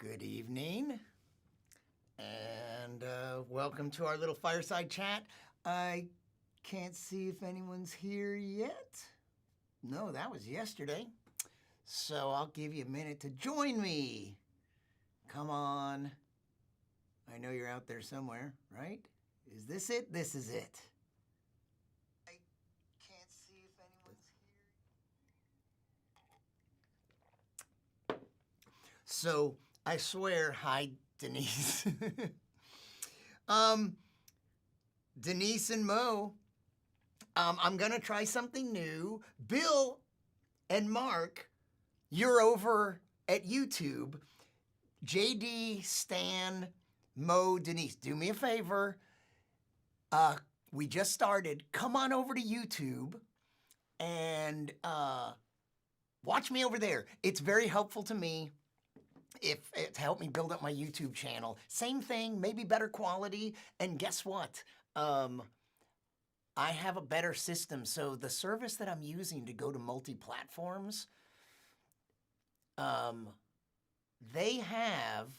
Good evening, and welcome to our little fireside chat. I can't see if anyone's here yet. No, that was yesterday. So I'll give you a minute to join me. Come on. I know you're out there somewhere, right? Is this it? This is it. I can't see if anyone's here. So I swear, hi, Denise. Denise and Mo, I'm gonna try something new. Bill and Mark, you're over at YouTube. JD, Stan, Mo, Denise, do me a favor. We just started. Come on over to YouTube and watch me over there. It's very helpful to me. If it helped me build up my YouTube channel. Same thing, maybe better quality. And guess what? I have a better system. So the service that I'm using to go to multi-platforms, they have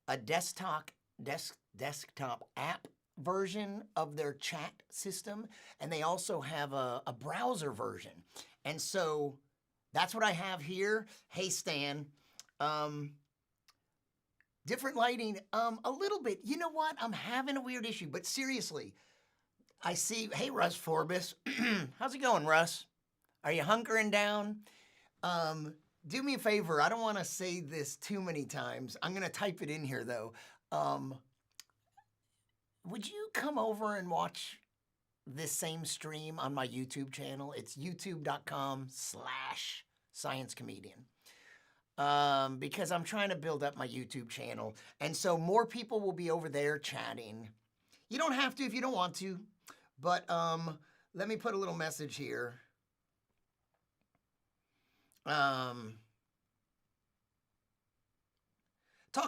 a desktop app version of their chat system, and they also have a browser version. And so that's what I have here. Hey, Stan. Different lighting, a little bit. You know what? I'm having a weird issue, but seriously, I see, hey, Russ Forbes. How's it going, Russ? Are you hunkering down? Do me a favor. I don't want to say this too many times. I'm going to type it in here, though. Would you come over and watch this same stream on my YouTube channel? It's youtube.com/sciencecomedian. Because I'm trying to build up my YouTube channel. And so more people will be over there chatting. You don't have to if you don't want to, but let me put a little message here. Talk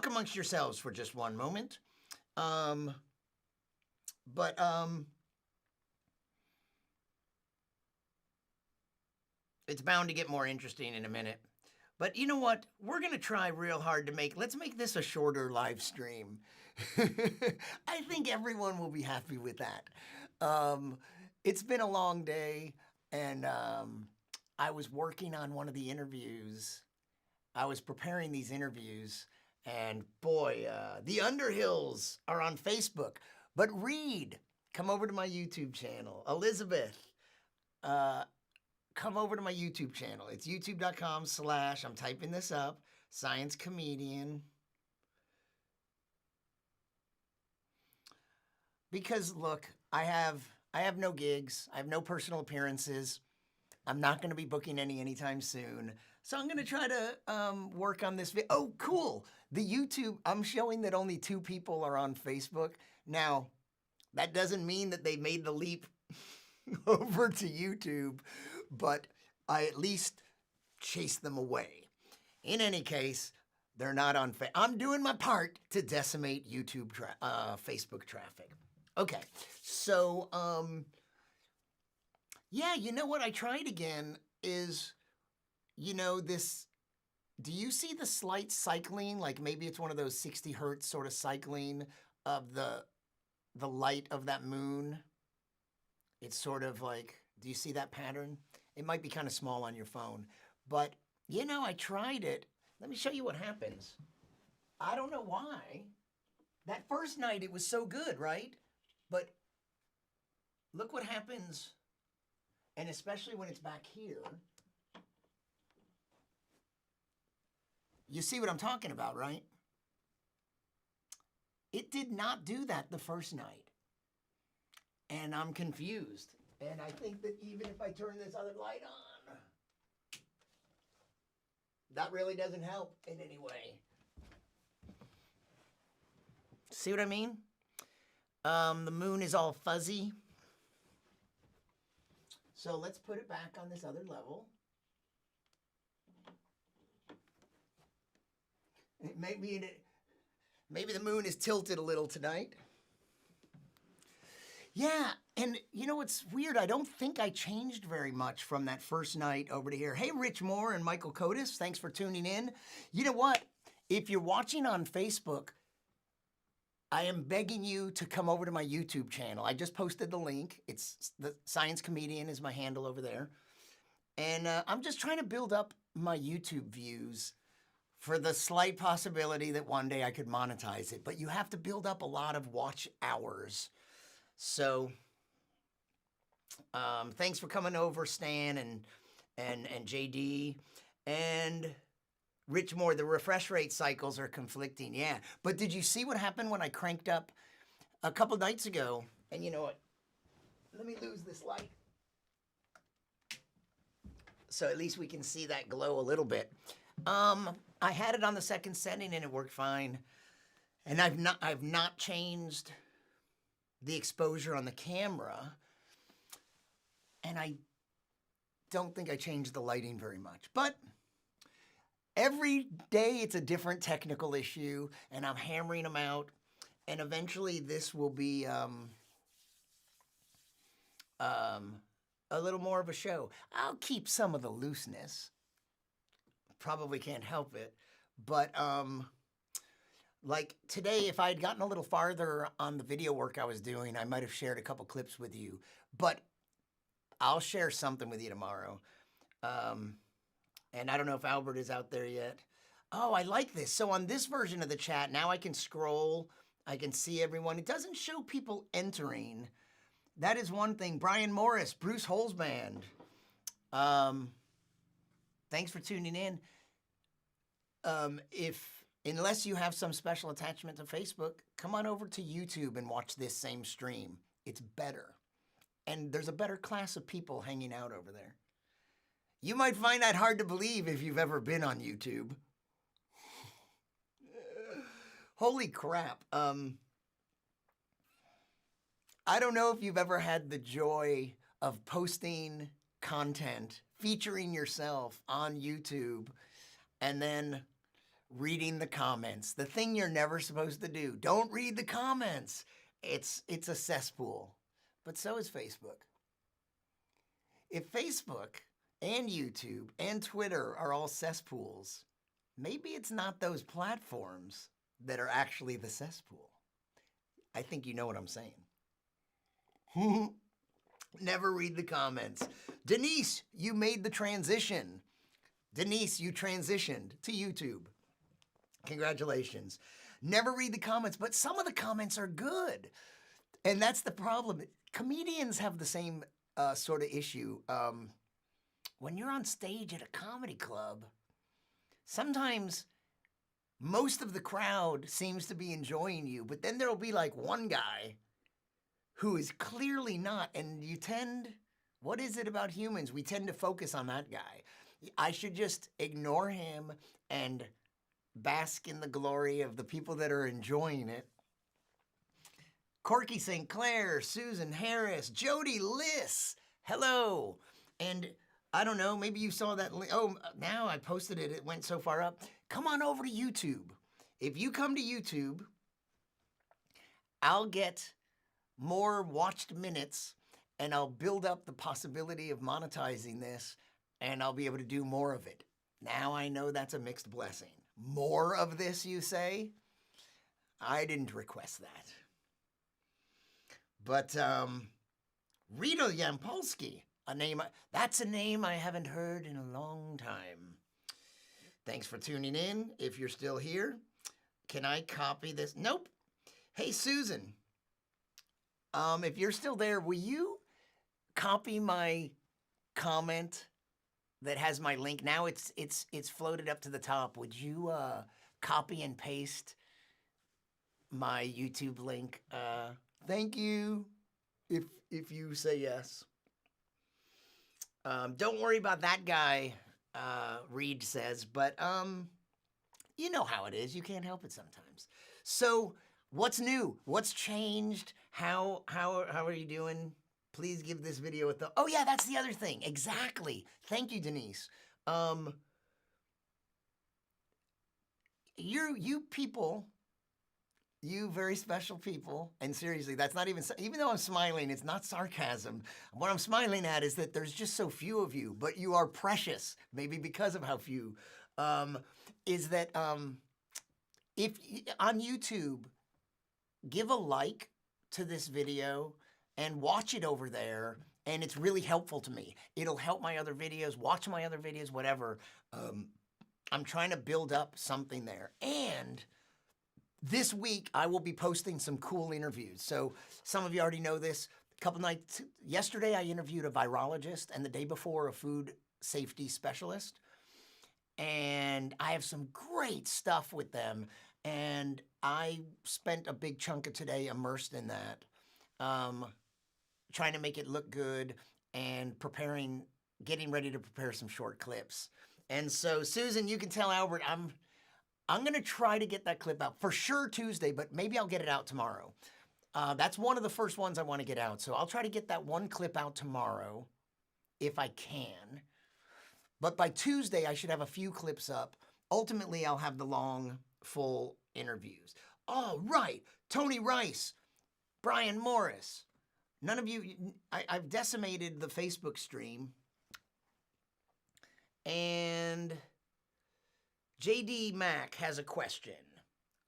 amongst yourselves for just one moment. It's bound to get more interesting in a minute. But you know what? We're going to try real hard to let's make this a shorter live stream. I think everyone will be happy with that. It's been a long day, and I was working on one of the interviews. I was preparing these interviews, and boy, the Underhills are on Facebook. But Reed, come over to my YouTube channel. Elizabeth, come over to my YouTube channel. It's youtube.com/ I'm typing this up, Science Comedian. Because look, I have no gigs. I have no personal appearances. I'm not going to be booking anytime soon. So I'm going to try to work on this video. Oh, cool. The YouTube, I'm showing that only 2 people are on Facebook. Now, that doesn't mean that they made the leap over to YouTube, but I at least chase them away. In any case, they're not on I'm doing my part to decimate YouTube Facebook traffic. Okay, so yeah, you know what I tried again is, you know, this, do you see the slight cycling? Like maybe it's one of those 60 hertz sort of cycling of the light of that moon. It's sort of like, do you see that pattern? It might be kind of small on your phone, but you know, I tried it. Let me show you what happens. I don't know why. That first night it was so good, right? But look what happens, and especially when it's back here. You see what I'm talking about, right? It did not do that the first night. And I'm confused. And I think that even if I turn this other light on, that really doesn't help in any way. See what I mean? The moon is all fuzzy. So let's put it back on this other level. Maybe the moon is tilted a little tonight. Yeah, and you know what's weird? I don't think I changed very much from that first night over to here. Hey, Rich Moore and Michael Kotis, thanks for tuning in. You know what? If you're watching on Facebook, I am begging you to come over to my YouTube channel. I just posted the link. It's the Science Comedian is my handle over there. And I'm just trying to build up my YouTube views for the slight possibility that one day I could monetize it. But you have to build up a lot of watch hours. So thanks for coming over, Stan and JD. And Rich Moore, the refresh rate cycles are conflicting. Yeah. But did you see what happened when I cranked up a couple nights ago? And you know what? Let me lose this light. So at least we can see that glow a little bit. I had it on the second setting and it worked fine. And I've not changed the exposure on the camera. And I don't think I changed the lighting very much. But every day it's a different technical issue and I'm hammering them out. And eventually this will be a little more of a show. I'll keep some of the looseness. Probably can't help it. But like today, if I had gotten a little farther on the video work I was doing, I might have shared a couple clips with you. But I'll share something with you tomorrow. And I don't know if Albert is out there yet. Oh, I like this. So on this version of the chat, now I can scroll. I can see everyone. It doesn't show people entering. That is one thing. Brian Morris, Bruce Holzband. Thanks for tuning in. Unless you have some special attachment to Facebook, come on over to YouTube and watch this same stream. It's better. And there's a better class of people hanging out over there. You might find that hard to believe if you've ever been on YouTube. Holy crap. I don't know if you've ever had the joy of posting content, featuring yourself on YouTube, and then reading the comments. The thing you're never supposed to do. Don't read the comments. It's a cesspool. But so is Facebook. If Facebook and YouTube and Twitter are all cesspools, maybe it's not those platforms that are actually the cesspool. I think you know what I'm saying. Never read the comments. Denise, you made the transition. Denise, you transitioned to YouTube. Congratulations. Never read the comments, but some of the comments are good. And that's the problem. Comedians have the same sort of issue. When you're on stage at a comedy club, sometimes most of the crowd seems to be enjoying you, but then there'll be like one guy who is clearly not, and you tend, what is it about humans? We tend to focus on that guy. I should just ignore him and bask in the glory of the people that are enjoying it. Corky St. Clair, Susan Harris, Jody Liss, hello. And I don't know, maybe you saw that link. Oh, now I posted it, it went so far up. Come on over to YouTube. If you come to YouTube, I'll get more watched minutes and I'll build up the possibility of monetizing this and I'll be able to do more of it. Now I know that's a mixed blessing. More of this, you say? I didn't request that. But Rita Yampolsky, that's a name I haven't heard in a long time. Thanks for tuning in. If you're still here, can I copy this? Nope. Hey, Susan, if you're still there, will you copy my comment that has my link? Now it's floated up to the top. Would you copy and paste my YouTube link? Thank you, if you say yes. Don't worry about that guy, Reed says, but you know how it is. You can't help it sometimes. So what's new? What's changed? How are you doing? Please give this video a oh yeah, that's the other thing. Exactly. Thank you, Denise. You people, you very special people, and seriously, that's not even though I'm smiling, it's not sarcasm. What I'm smiling at is that there's just so few of you, but you are precious, maybe because of how few, is that if on YouTube, give a like to this video and watch it over there. And it's really helpful to me. It'll help my other videos, watch my other videos, whatever. Um, I'm trying to build up something there. And this week, I will be posting some cool interviews. So some of you already know this. A couple nights, yesterday I interviewed a virologist, and the day before a food safety specialist. And I have some great stuff with them. And I spent a big chunk of today immersed in that, trying to make it look good and getting ready to prepare some short clips. And so, Susan, you can tell Albert I'm gonna try to get that clip out for sure Tuesday, but maybe I'll get it out tomorrow. That's one of the first ones I want to get out, so I'll try to get that one clip out tomorrow if I can. But by Tuesday, I should have a few clips up. Ultimately, I'll have the long, full interviews. Oh, right. Tony Rice, Brian Morris. None of you, I've decimated the Facebook stream. And JD Mack has a question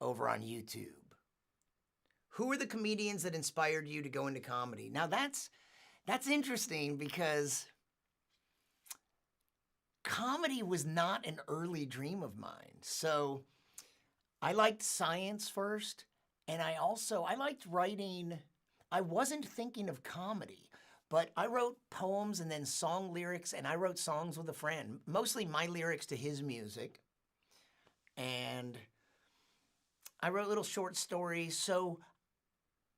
over on YouTube. Who are the comedians that inspired you to go into comedy? Now that's interesting because comedy was not an early dream of mine. So I liked science first, and I liked writing. I wasn't thinking of comedy, but I wrote poems and then song lyrics, and I wrote songs with a friend, mostly my lyrics to his music. And I wrote little short stories. So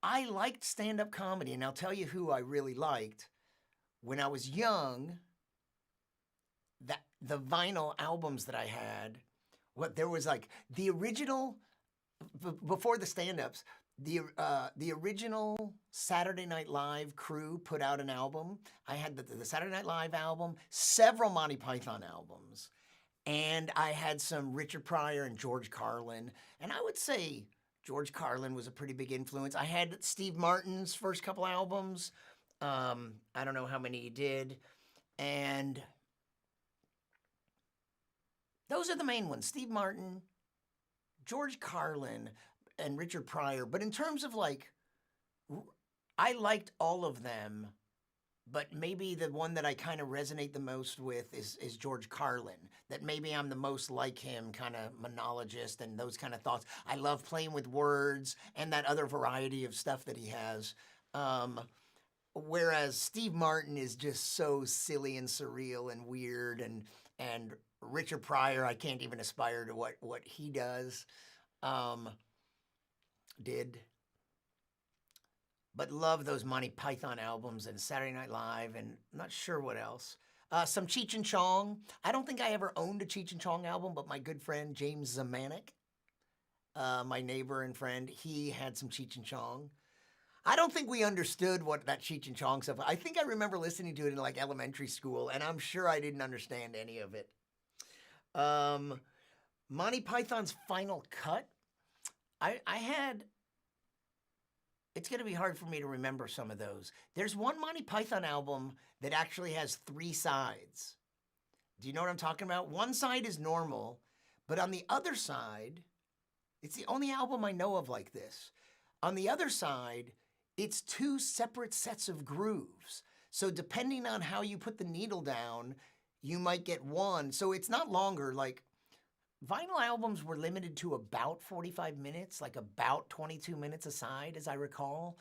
I liked stand-up comedy, and I'll tell you who I really liked. When I was young, the vinyl albums that I had, there was like the original, before the stand-ups, the original Saturday Night Live crew put out an album. I had the Saturday Night Live album, several Monty Python albums, and I had some Richard Pryor and George Carlin. And I would say George Carlin was a pretty big influence. I had Steve Martin's first couple albums. I don't know how many he did. And those are the main ones. Steve Martin, George Carlin, and Richard Pryor. But in terms of like, I liked all of them, but maybe the one that I kind of resonate the most with is George Carlin. That maybe I'm the most like him, kind of monologist and those kind of thoughts. I love playing with words and that other variety of stuff that he has. Whereas Steve Martin is just so silly and surreal and weird, and Richard Pryor, I can't even aspire to what he does, did. But love those Monty Python albums and Saturday Night Live, and I'm not sure what else. Some Cheech and Chong. I don't think I ever owned a Cheech and Chong album, but my good friend James Zamanek, my neighbor and friend, he had some Cheech and Chong. I don't think we understood what that Cheech and Chong stuff was. I think I remember listening to it in like elementary school, and I'm sure I didn't understand any of it. Monty Python's Final Cut. I had, it's going to be hard for me to remember some of those. There's one Monty Python album that actually has 3 sides. Do you know what I'm talking about? One side is normal, but on the other side, it's the only album I know of like this. On the other side, it's 2 separate sets of grooves. So depending on how you put the needle down, you might get one. So it's not longer. Like vinyl albums were limited to about 45 minutes, like about 22 minutes a side, as I recall.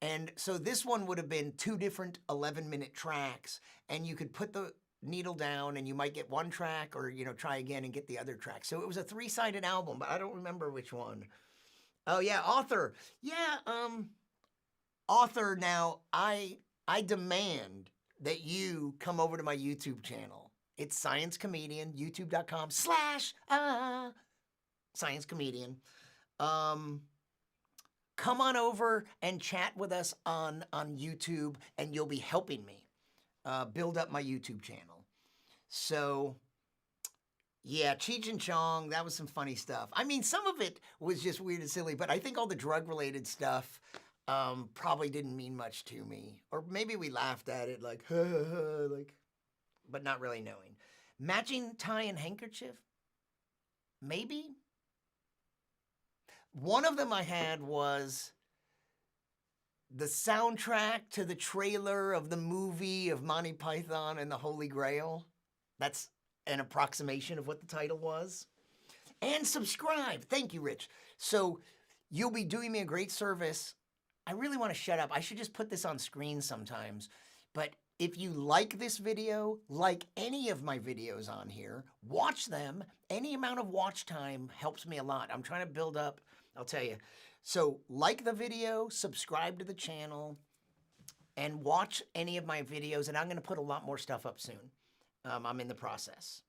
And so this one would have been 2 different 11-minute tracks, and you could put the needle down and you might get one track, or, you know, try again and get the other track. So it was a 3-sided album, but I don't remember which one. Oh yeah, Author. Yeah, Author. Now, I demand that you come over to my YouTube channel. It's Science Comedian, youtube.com/Science Comedian. Come on over and chat with us on YouTube, and you'll be helping me build up my YouTube channel. So, yeah, Cheech and Chong, that was some funny stuff. I mean, some of it was just weird and silly, but I think all the drug-related stuff probably didn't mean much to me. Or maybe we laughed at it like, like, but not really knowing. Matching tie and handkerchief? Maybe? One of them I had was the soundtrack to the trailer of the movie of Monty Python and the Holy Grail. That's an approximation of what the title was. And subscribe. Thank you, Rich. So you'll be doing me a great service. I really want to shut up. I should just put this on screen sometimes. But if you like this video, like any of my videos on here, watch them. Any amount of watch time helps me a lot. I'm trying to build up, I'll tell you. So like the video, subscribe to the channel, and watch any of my videos. And I'm going to put a lot more stuff up soon. I'm in the process,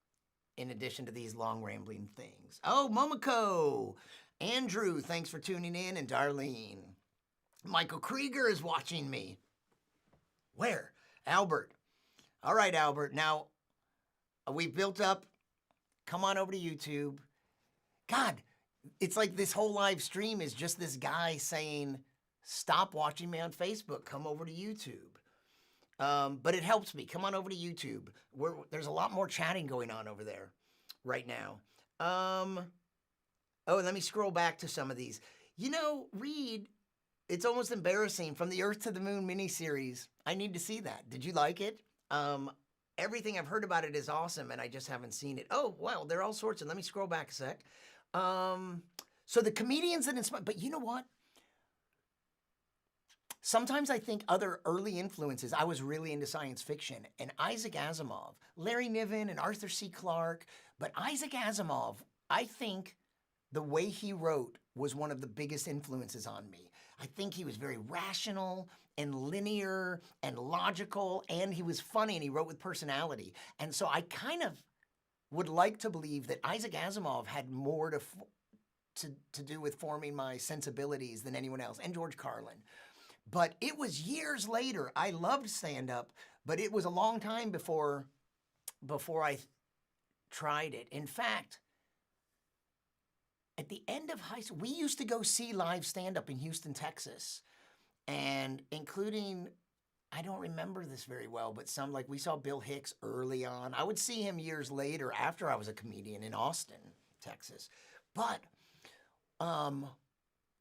in addition to these long rambling things. Oh, Momoko! Andrew, thanks for tuning in, and Darlene. Michael Krieger is watching me. Where? Albert. All right, Albert. Now, we've built up. Come on over to YouTube. God, it's like this whole live stream is just this guy saying, stop watching me on Facebook. Come over to YouTube. But it helps me. Come on over to YouTube. There's a lot more chatting going on over there right now. Oh, let me scroll back to some of these. You know, Reed, it's almost embarrassing. From the Earth to the Moon miniseries. I need to see that. Did you like it? Everything I've heard about it is awesome, and I just haven't seen it. Oh, wow, there are all sorts of. Let me scroll back a sec. So the comedians that inspire, but you know what? Sometimes I think other early influences, I was really into science fiction, and Isaac Asimov, Larry Niven, and Arthur C. Clarke. But Isaac Asimov, I think the way he wrote was one of the biggest influences on me. I think he was very rational and linear and logical, and he was funny, and he wrote with personality. And so I kind of would like to believe that Isaac Asimov had more to do with forming my sensibilities than anyone else, and George Carlin. But it was years later. I loved stand-up, but it was a long time before I tried it. In fact, at the end of high school, we used to go see live stand-up in Houston, Texas. And including, I don't remember this very well, but we saw Bill Hicks early on. I would see him years later after I was a comedian in Austin, Texas. But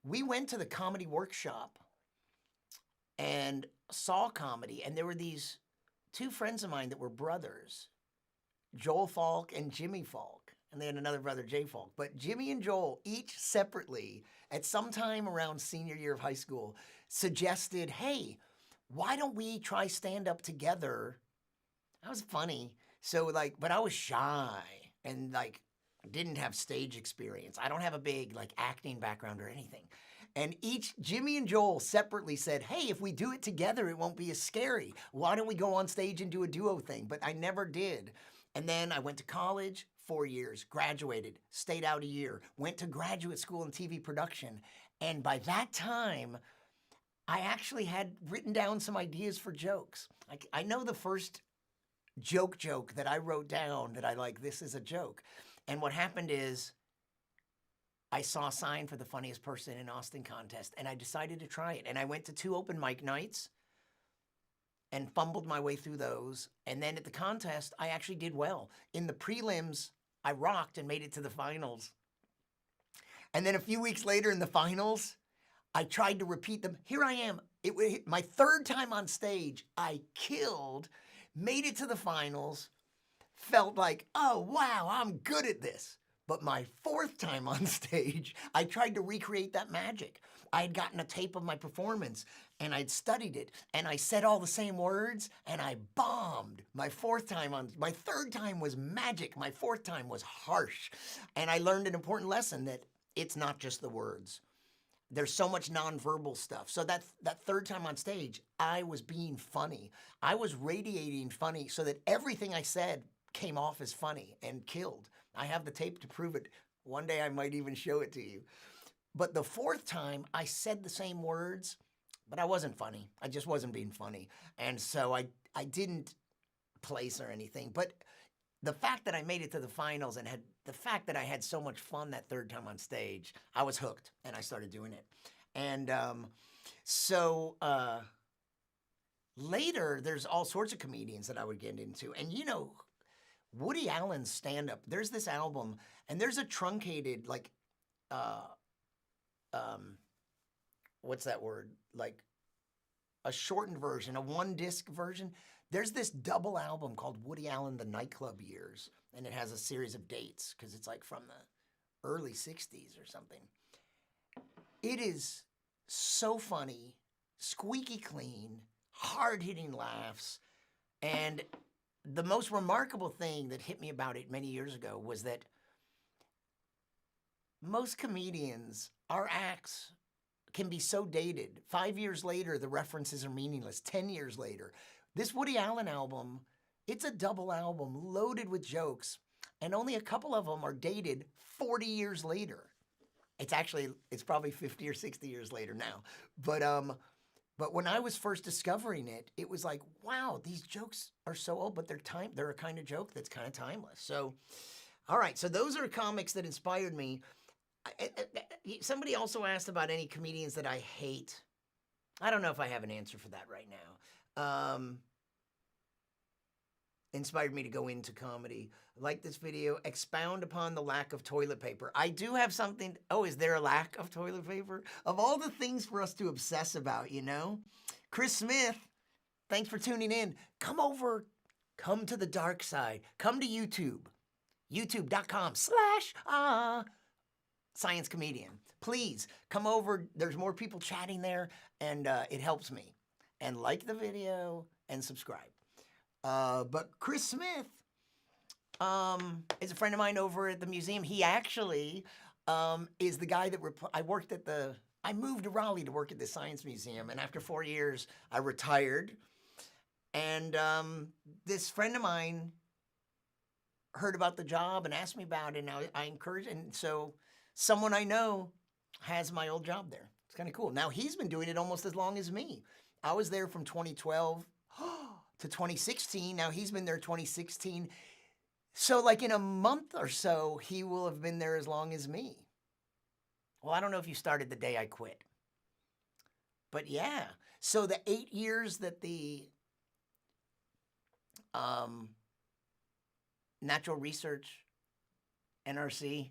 we went to the comedy workshop and saw comedy. And there were these two friends of mine that were brothers, Joel Falk and Jimmy Falk. And they had another brother, Jay Falk. But Jimmy and Joel, each separately, at some time around senior year of high school, suggested, hey, why don't we try stand-up together? That was funny. So but I was shy and didn't have stage experience. I don't have a big acting background or anything. And Jimmy and Joel separately said, hey, if we do it together, it won't be as scary. Why don't we go on stage and do a duo thing? But I never did. And then I went to college, 4 years, graduated, stayed out a year, went to graduate school in TV production. And by that time, I actually had written down some ideas for jokes. I know the first joke that I wrote down that this is a joke. And what happened is I saw a sign for the funniest person in Austin contest, and I decided to try it. And I went to 2 open mic nights and fumbled my way through those. And then at the contest, I actually did well. In the prelims, I rocked and made it to the finals. And then a few weeks later in the finals, I tried to repeat them. Here I am. My 3rd time on stage. I killed, made it to the finals, felt like, oh, wow, I'm good at this. But my 4th time on stage, I tried to recreate that magic. I had gotten a tape of my performance, and I'd studied it, and I said all the same words, and I bombed. My 3rd time was magic. My 4th time was harsh. And I learned an important lesson that it's not just the words. There's so much nonverbal stuff. So that 3rd time on stage, I was being funny. I was radiating funny so that everything I said came off as funny and killed. I have the tape to prove it. One day I might even show it to you. But the 4th time, I said the same words, but I wasn't funny. I just wasn't being funny. And so I didn't place or anything. But the fact that I made it to the finals and the fact that I had so much fun that 3rd time on stage, I was hooked, and I started doing it. And later, there's all sorts of comedians that I would get into. And Woody Allen's stand-up, there's this album, and there's a truncated, what's that word? Like a shortened version, a one-disc version. There's this double album called Woody Allen: The Nightclub Years, and it has a series of dates because it's like from the early 60s or something. It is so funny, squeaky clean, hard-hitting laughs, and the most remarkable thing that hit me about it many years ago was that most comedians, our acts can be so dated. 5 years later, the references are meaningless. 10 years later. This Woody Allen album, it's a double album loaded with jokes, and only a couple of them are dated 40 years later. It's probably 50 or 60 years later now. But when I was first discovering it, it was like, wow, these jokes are so old, but they're a kind of joke that's kind of timeless. So, all right, so those are comics that inspired me. Somebody also asked about any comedians that I hate. I don't know if I have an answer for that right now. Inspired me to go into comedy. Like this video, expound upon the lack of toilet paper. I do have something. Oh, is there a lack of toilet paper? Of all the things for us to obsess about, you know? Chris Smith, thanks for tuning in. Come over, come to the dark side. Come to YouTube. YouTube.com/Science Comedian. Please come over. There's more people chatting there, and it helps me. And like the video and subscribe. But Chris Smith is a friend of mine over at the museum. He actually is the guy that I moved to Raleigh to work at the Science Museum, and after 4 years, I retired. And this friend of mine heard about the job and asked me about it, and I encouraged, and so someone I know has my old job there. It's kind of cool. Now, he's been doing it almost as long as me. I was there from 2012 to 2016. Now, he's been there 2016. So, like in a month or so, he will have been there as long as me. Well, I don't know if you started the day I quit. But yeah, so the 8 years that the Natural Research NRC,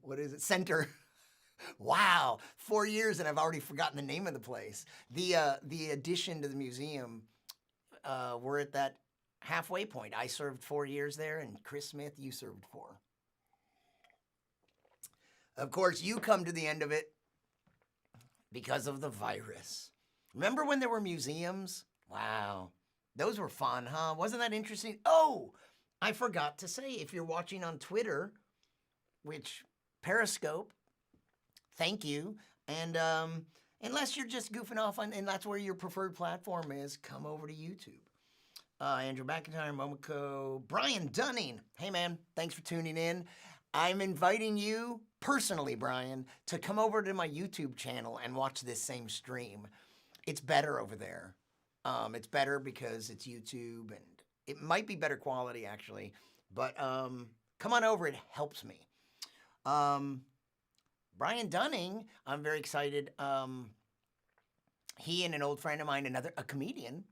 what is it, Center. Wow, 4 years and I've already forgotten the name of the place. The addition to the museum, we're at that halfway point. I served 4 years there, and Chris Smith, you served 4. Of course, you come to the end of it because of the virus. Remember when there were museums? Wow, those were fun, huh? Wasn't that interesting? Oh, I forgot to say, if you're watching on Twitter, which Periscope, thank you. And unless you're just goofing off and that's where your preferred platform is, come over to YouTube. Andrew McIntyre, Momoko, Brian Dunning. Hey, man, thanks for tuning in. I'm inviting you personally, Brian, to come over to my YouTube channel and watch this same stream. It's better over there. It's better because it's YouTube, and it might be better quality, actually. But come on over. It helps me. Brian Dunning, I'm very excited. He and an old friend of mine, a comedian,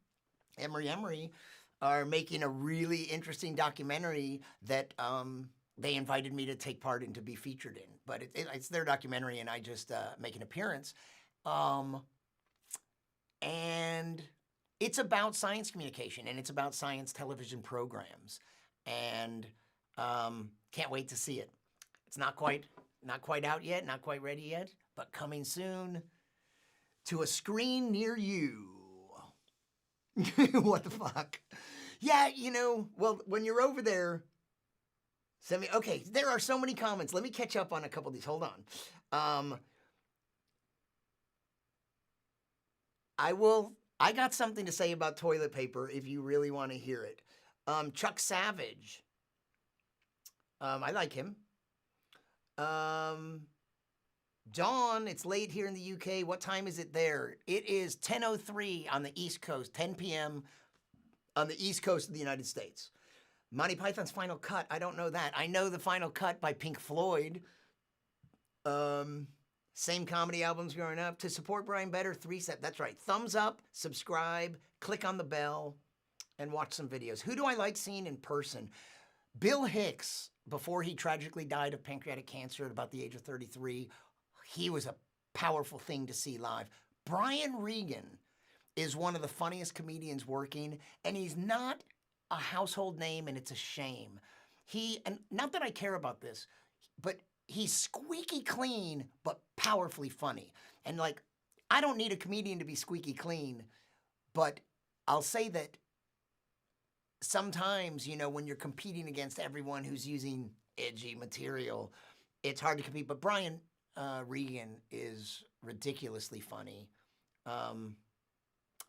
Emery, are making a really interesting documentary that they invited me to take part in, to be featured in. But it's their documentary, and I just make an appearance. And it's about science communication, and it's about science television programs. And can't wait to see it. It's not quite out yet, not quite ready yet, but coming soon to a screen near you. What the fuck? Yeah, well, when you're over there, send me, okay, there are so many comments. Let me catch up on a couple of these. Hold on. I got something to say about toilet paper if you really want to hear it. Chuck Savage. I like him. Dawn, it's late here in the UK. What time is it there? It is 10:03 on the East Coast, 10 p.m. on the East Coast of the United States. Monty Python's Final Cut, I don't know that. I know the Final Cut by Pink Floyd. Same comedy albums growing up. To support Brian better, 3-step. That's right. Thumbs up, subscribe, click on the bell, and watch some videos. Who do I like seeing in person? Bill Hicks, before he tragically died of pancreatic cancer at about the age of 33. he was a powerful thing to see live. Brian Regan is one of the funniest comedians working, and he's not a household name, and it's a shame. And not that I care about this, but he's squeaky clean, but powerfully funny. And like, I don't need a comedian to be squeaky clean, but I'll say that sometimes, you know, when you're competing against everyone who's using edgy material, it's hard to compete. But Brian Regan is ridiculously funny.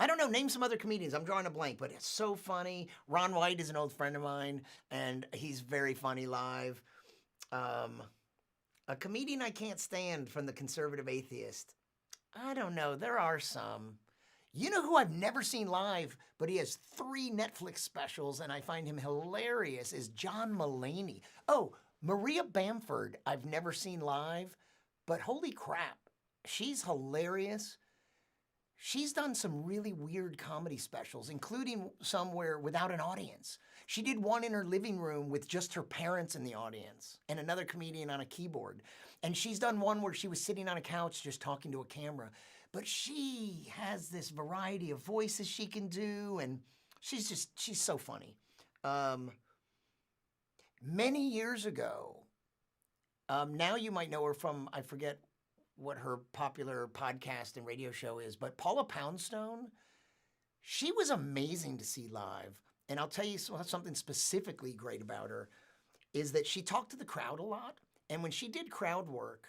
I don't know, name some other comedians. I'm drawing a blank, but it's so funny. Ron White is an old friend of mine, and he's very funny live. A comedian I can't stand from the conservative atheist. I don't know, there are some. You know who I've never seen live, but he has 3 Netflix specials, and I find him hilarious, is John Mulaney. Oh, Maria Bamford, I've never seen live, but holy crap, she's hilarious. She's done some really weird comedy specials, including some where without an audience. She did one in her living room with just her parents in the audience and another comedian on a keyboard. And she's done one where she was sitting on a couch just talking to a camera. But she has this variety of voices she can do, and she's so funny. Many years ago, now you might know her from, I forget what her popular podcast and radio show is, but Paula Poundstone, she was amazing to see live. And I'll tell you something specifically great about her is that she talked to the crowd a lot. And when she did crowd work,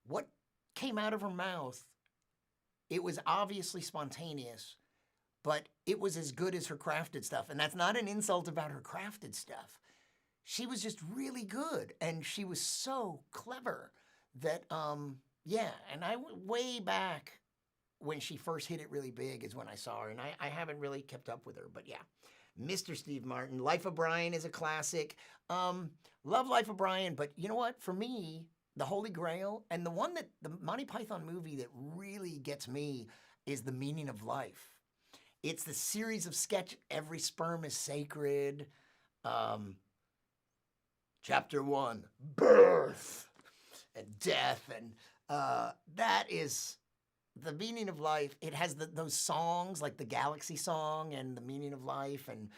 what came out of her mouth, it was obviously spontaneous, but it was as good as her crafted stuff. And that's not an insult about her crafted stuff. She was just really good, and she was so clever that, yeah, and I went way back when she first hit it really big is when I saw her, and I haven't really kept up with her, but yeah. Mr. Steve Martin, Life of Brian is a classic. Love Life of Brian, but you know what? For me, the Holy Grail, and the one that, the Monty Python movie that really gets me is The Meaning of Life. It's the series of sketch, Every Sperm is Sacred. Chapter 1, Birth and Death, and that is The Meaning of Life. It has those songs like the Galaxy song and The Meaning of Life and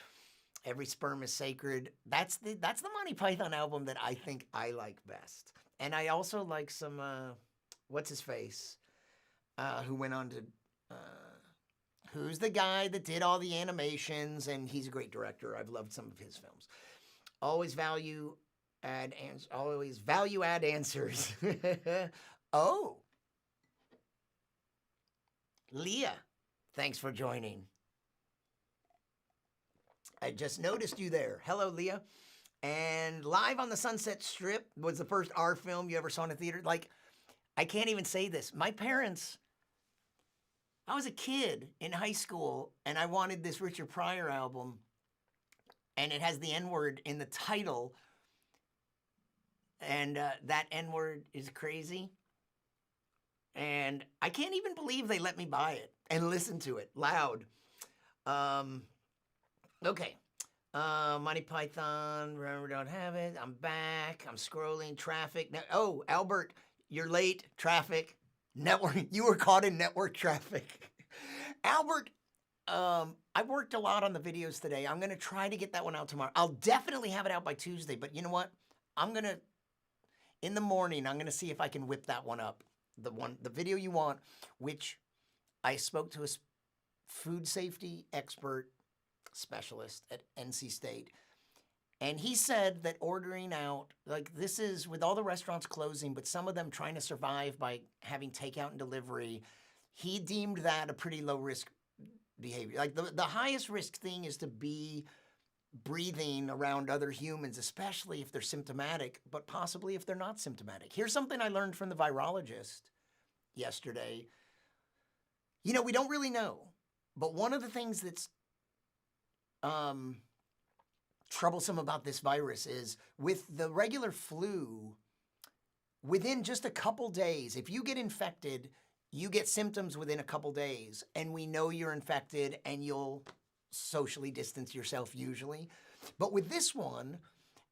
Every Sperm is Sacred. That's the Monty Python album that I think I like best. And I also like some, what's his face, who went on to, who's the guy that did all the animations, and he's a great director. I've loved some of his films. Always value add answers. Oh, Leah, thanks for joining. I just noticed you there. Hello, Leah. And Live on the Sunset Strip was the first R film you ever saw in a theater. Like, I can't even say this. My parents, I was a kid in high school, and I wanted this Richard Pryor album, and it has the N-word in the title, and that N-word is crazy. And I can't even believe they let me buy it and listen to it loud. Okay. Monty Python, remember, don't have it. I'm back. I'm scrolling. Traffic. Oh, Albert, you're late. Traffic. Network. You were caught in network traffic. Albert, I worked a lot on the videos today. I'm going to try to get that one out tomorrow. I'll definitely have it out by Tuesday, but you know what? In the morning, I'm going to see if I can whip that one up. The video you want, which I spoke to a food safety expert specialist at NC State, and he said that ordering out, like, this is with all the restaurants closing, but some of them trying to survive by having takeout and delivery, he deemed that a pretty low risk behavior. Like, the highest risk thing is to be breathing around other humans, especially if they're symptomatic, but possibly if they're not symptomatic. Here's something I learned from the virologist yesterday. You know, we don't really know, but one of the things that's troublesome about this virus is with the regular flu, within just a couple days, if you get infected, you get symptoms within a couple days, and we know you're infected and you'll socially distance yourself usually. But with this one,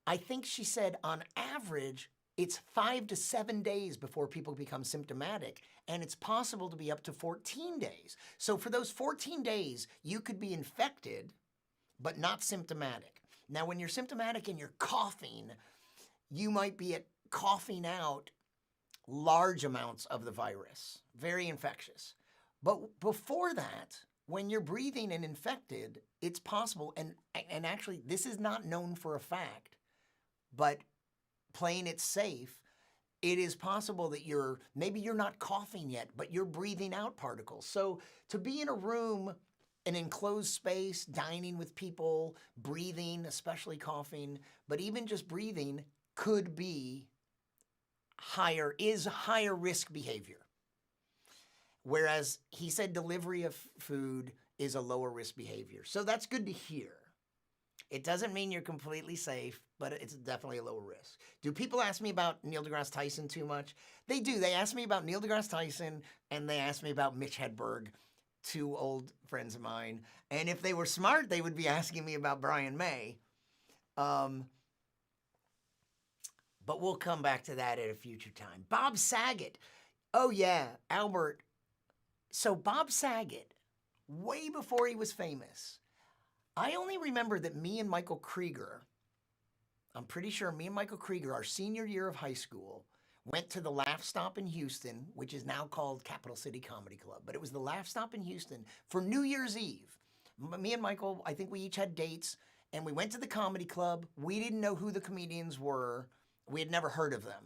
I think she said on average, it's 5 to 7 days before people become symptomatic, and it's possible to be up to 14 days. So for those 14 days, you could be infected, but not symptomatic. Now, when you're symptomatic and you're coughing, you might be coughing out large amounts of the virus, very infectious. But before that, when you're breathing and infected, it's possible, and actually this is not known for a fact, but playing it safe, it is possible that maybe you're not coughing yet, but you're breathing out particles. So to be in a room, an enclosed space, dining with people, breathing, especially coughing, but even just breathing could be higher risk behavior. Whereas he said delivery of food is a lower risk behavior. So that's good to hear. It doesn't mean you're completely safe, but it's definitely a lower risk. Do people ask me about Neil deGrasse Tyson too much? They do. They ask me about Neil deGrasse Tyson, and they ask me about Mitch Hedberg, two old friends of mine. And if they were smart, they would be asking me about Brian May. But we'll come back to that at a future time. Bob Saget. Oh yeah, Albert. So Bob Saget, way before he was famous, I only remember that me and Michael Krieger, I'm pretty sure me and Michael Krieger, our senior year of high school, went to the Laugh Stop in Houston, which is now called Capital City Comedy Club, but it was the Laugh Stop in Houston for New Year's Eve. Me and Michael, I think we each had dates, and we went to the comedy club. We didn't know who the comedians were. We had never heard of them.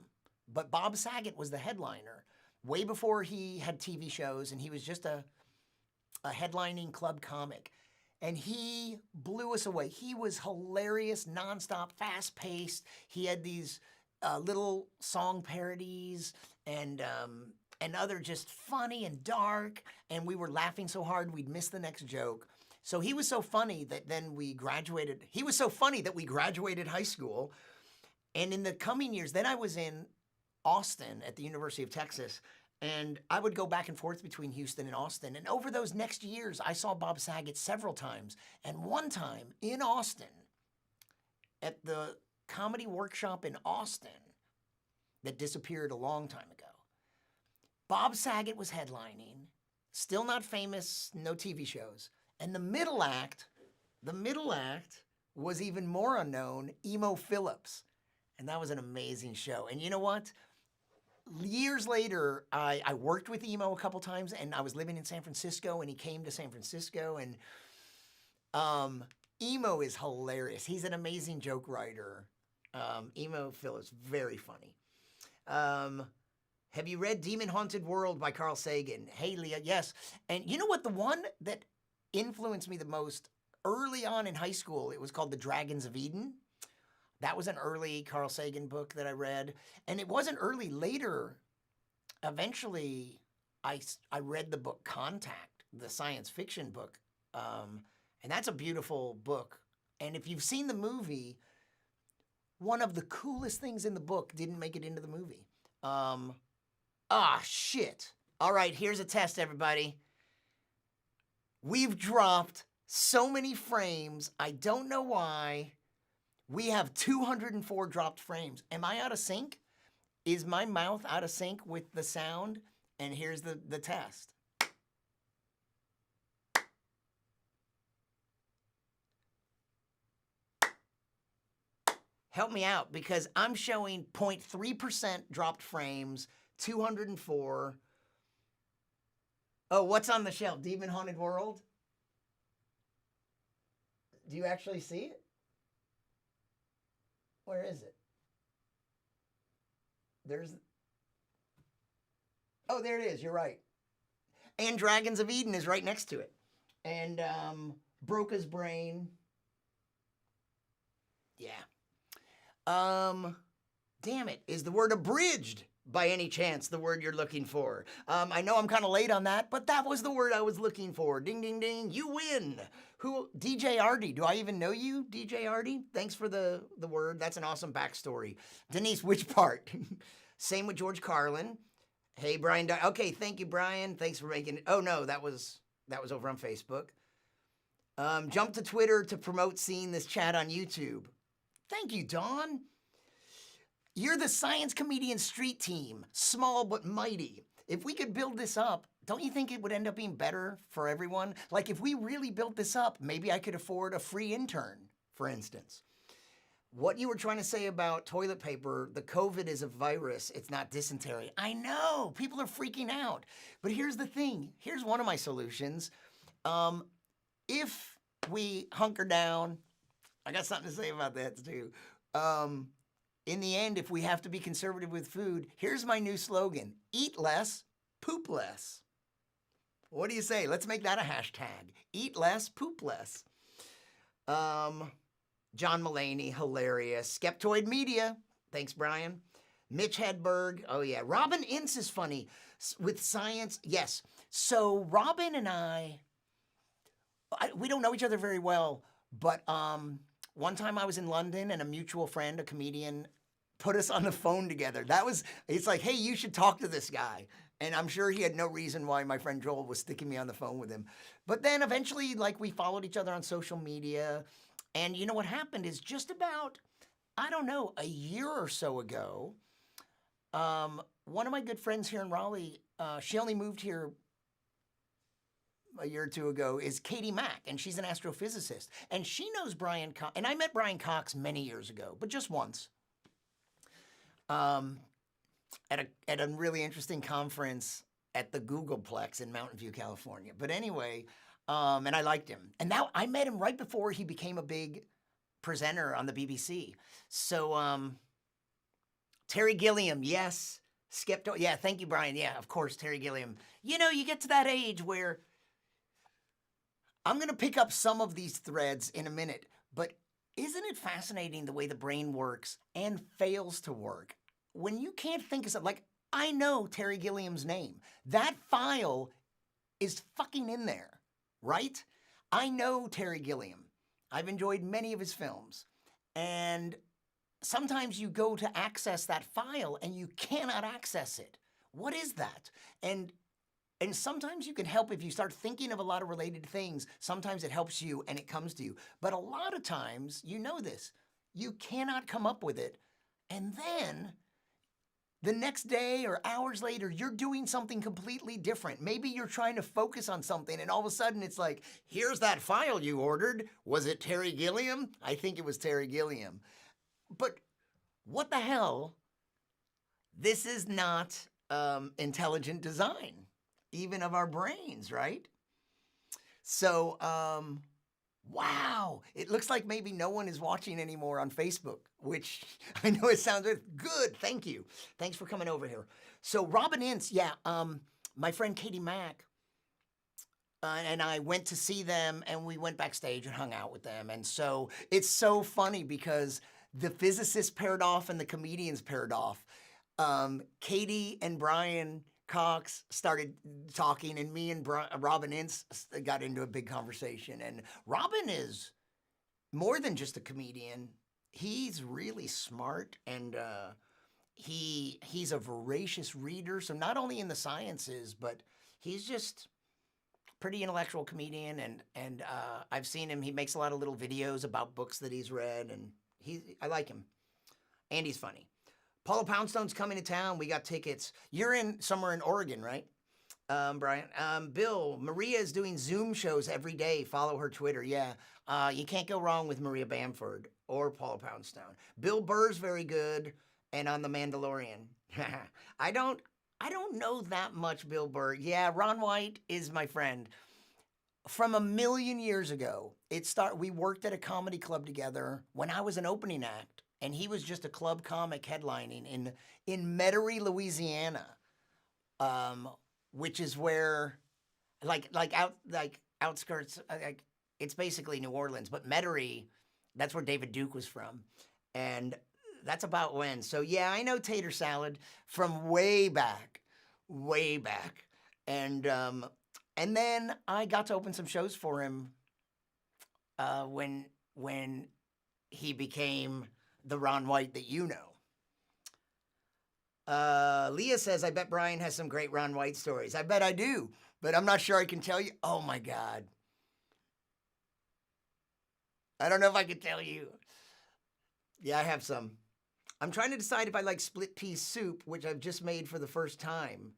But Bob Saget was the headliner way before he had TV shows, and he was just a headlining club comic. And he blew us away. He was hilarious, nonstop, fast-paced. He had these little song parodies and other just funny and dark. And we were laughing so hard we'd miss the next joke. So he was so funny that then we graduated. He was so funny that we graduated high school. And in the coming years, then I was in Austin at the University of Texas, and I would go back and forth between Houston and Austin. And over those next years, I saw Bob Saget several times. And one time in Austin, at the comedy workshop in Austin that disappeared a long time ago, Bob Saget was headlining, still not famous, no TV shows. And the middle act was even more unknown, Emo Phillips. And that was an amazing show. And you know what? Years later, I worked with Emo a couple times, and I was living in San Francisco, and he came to San Francisco, and Emo is hilarious. He's an amazing joke writer. Emo Phillips, very funny. Have you read Demon Haunted World by Carl Sagan? Hey, Leah, yes. And you know what? The one that influenced me the most early on in high school, it was called The Dragons of Eden. That was an early Carl Sagan book that I read. And it wasn't early. Later, eventually, I read the book Contact, the science fiction book. And that's a beautiful book. And if you've seen the movie, one of the coolest things in the book didn't make it into the movie. Shit. All right, here's a test, everybody. We've dropped so many frames. I don't know why. We have 204 dropped frames. Am I out of sync? Is my mouth out of sync with the sound? And here's the test. Help me out, because I'm showing 0.3% dropped frames, 204. Oh, what's on the shelf? Demon Haunted World? Do you actually see it? Where is it? Oh, there it is. You're right. And Dragons of Eden is right next to it. And Broke His Brain. Yeah. Damn it. Is the word abridged by any chance the word you're looking for? I know I'm kind of late on that, but that was the word I was looking for. Ding, ding, ding. You win. Who? DJ Artie. Do I even know you, DJ Artie? Thanks for the word. That's an awesome backstory. Denise, which part? Same with George Carlin. Hey, Brian. Okay, thank you, Brian. Thanks for making it. Oh, no, that was over on Facebook. Jump to Twitter to promote seeing this chat on YouTube. Thank you, Dawn. You're the science comedian street team, small but mighty. If we could build this up, don't you think it would end up being better for everyone? Like if we really built this up, maybe I could afford a free intern, for instance. What you were trying to say about toilet paper, the COVID is a virus, it's not dysentery. I know, people are freaking out. But here's the thing, here's one of my solutions. If we hunker down, I got something to say about that too. In the end, if we have to be conservative with food, here's my new slogan: eat less, poop less. What do you say? Let's make that a hashtag. Eat less, poop less. John Mulaney, hilarious. Skeptoid Media, thanks, Brian. Mitch Hedberg, oh yeah. Robin Ince is funny with science. Yes. So Robin and we don't know each other very well, but one time I was in London and a mutual friend, a comedian, put us on the phone together. It's like, hey, you should talk to this guy. And I'm sure he had no reason why my friend Joel was sticking me on the phone with him. But then eventually, like, we followed each other on social media. And you know what happened is just about, I don't know, a year or so ago, one of my good friends here in Raleigh, she only moved here a year or two ago, is Katie Mack, and she's an astrophysicist. And she knows Brian Cox, and I met Brian Cox many years ago, but just once. At a really interesting conference at the Googleplex in Mountain View, California. But anyway, and I liked him. And now I met him right before he became a big presenter on the BBC. So Terry Gilliam, yes. Skepto, yeah, thank you, Brian. Yeah, of course, Terry Gilliam. You know, you get to that age where I'm going to pick up some of these threads in a minute, but isn't it fascinating the way the brain works and fails to work? When you can't think of something, like, I know Terry Gilliam's name. That file is fucking in there, right? I know Terry Gilliam. I've enjoyed many of his films. And sometimes you go to access that file and you cannot access it. What is that? And sometimes you can help if you start thinking of a lot of related things. Sometimes it helps you and it comes to you. But a lot of times, you know this, you cannot come up with it. And then the next day or hours later, you're doing something completely different. Maybe you're trying to focus on something and all of a sudden it's like, here's that file you ordered. Was it Terry Gilliam? I think it was Terry Gilliam. But what the hell? This is not intelligent design, even of our brains, right? So, wow, it looks like maybe no one is watching anymore on Facebook, which I know it sounds good. Thank you. Thanks for coming over here. So Robin Ince, yeah, my friend Katie Mack and I went to see them, and we went backstage and hung out with them. And so it's so funny because the physicists paired off and the comedians paired off. Katie and Brian Cox started talking, and me and Robin Ince got into a big conversation. And Robin is more than just a comedian. He's really smart, and he's a voracious reader. So not only in the sciences, but he's just pretty intellectual comedian. And I've seen him. He makes a lot of little videos about books that he's read, and I like him. And he's funny. Paula Poundstone's coming to town. We got tickets. You're in somewhere in Oregon, right, Brian? Bill, Maria is doing Zoom shows every day. Follow her Twitter. Yeah, you can't go wrong with Maria Bamford or Paula Poundstone. Bill Burr's very good, and on The Mandalorian. I don't know that much Bill Burr. Yeah, Ron White is my friend. From a million years ago, we worked at a comedy club together when I was an opening act. And he was just a club comic headlining in Metairie, Louisiana, which is where, outskirts, it's basically New Orleans, but Metairie, that's where David Duke was from, and that's about when. So yeah, I know Tater Salad from way back, and then I got to open some shows for him when he became the Ron White that you know. Leah says, I bet Brian has some great Ron White stories. I bet I do, but I'm not sure I can tell you. Oh my God. I don't know if I can tell you. Yeah, I have some. I'm trying to decide if I like split pea soup, which I've just made for the first time.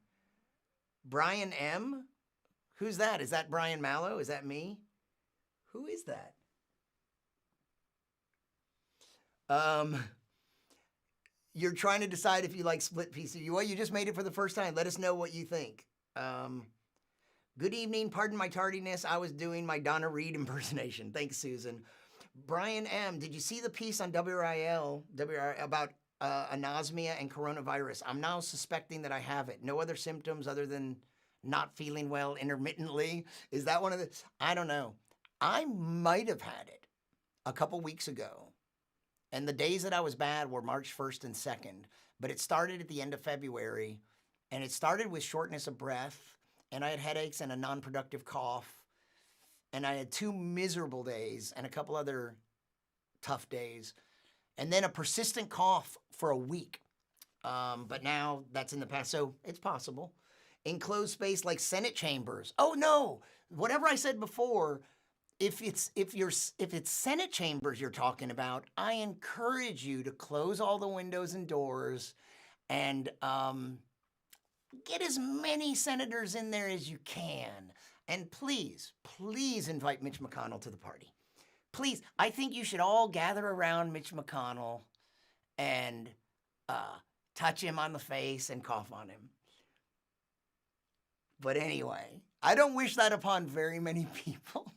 Brian M? Who's that? Is that Brian Malow? Is that me? Who is that? You're trying to decide if you like split pea soup. Well, you just made it for the first time. Let us know what you think. Good evening. Pardon my tardiness. I was doing my Donna Reed impersonation. Thanks, Susan. Brian M., did you see the piece on WRIL about anosmia and coronavirus? I'm now suspecting that I have it. No other symptoms other than not feeling well intermittently. Is that one of the... I don't know. I might have had it a couple weeks ago. And the days that I was bad were March 1st and 2nd. But it started at the end of February. And it started with shortness of breath. And I had headaches and a non-productive cough. And I had 2 miserable days and a couple other tough days. And then a persistent cough for a week. But now that's in the past, so it's possible. Enclosed space like Senate chambers. Oh no, whatever I said before, if it's Senate chambers you're talking about, I encourage you to close all the windows and doors and get as many senators in there as you can. And please, please invite Mitch McConnell to the party. Please, I think you should all gather around Mitch McConnell and touch him on the face and cough on him. But anyway, I don't wish that upon very many people.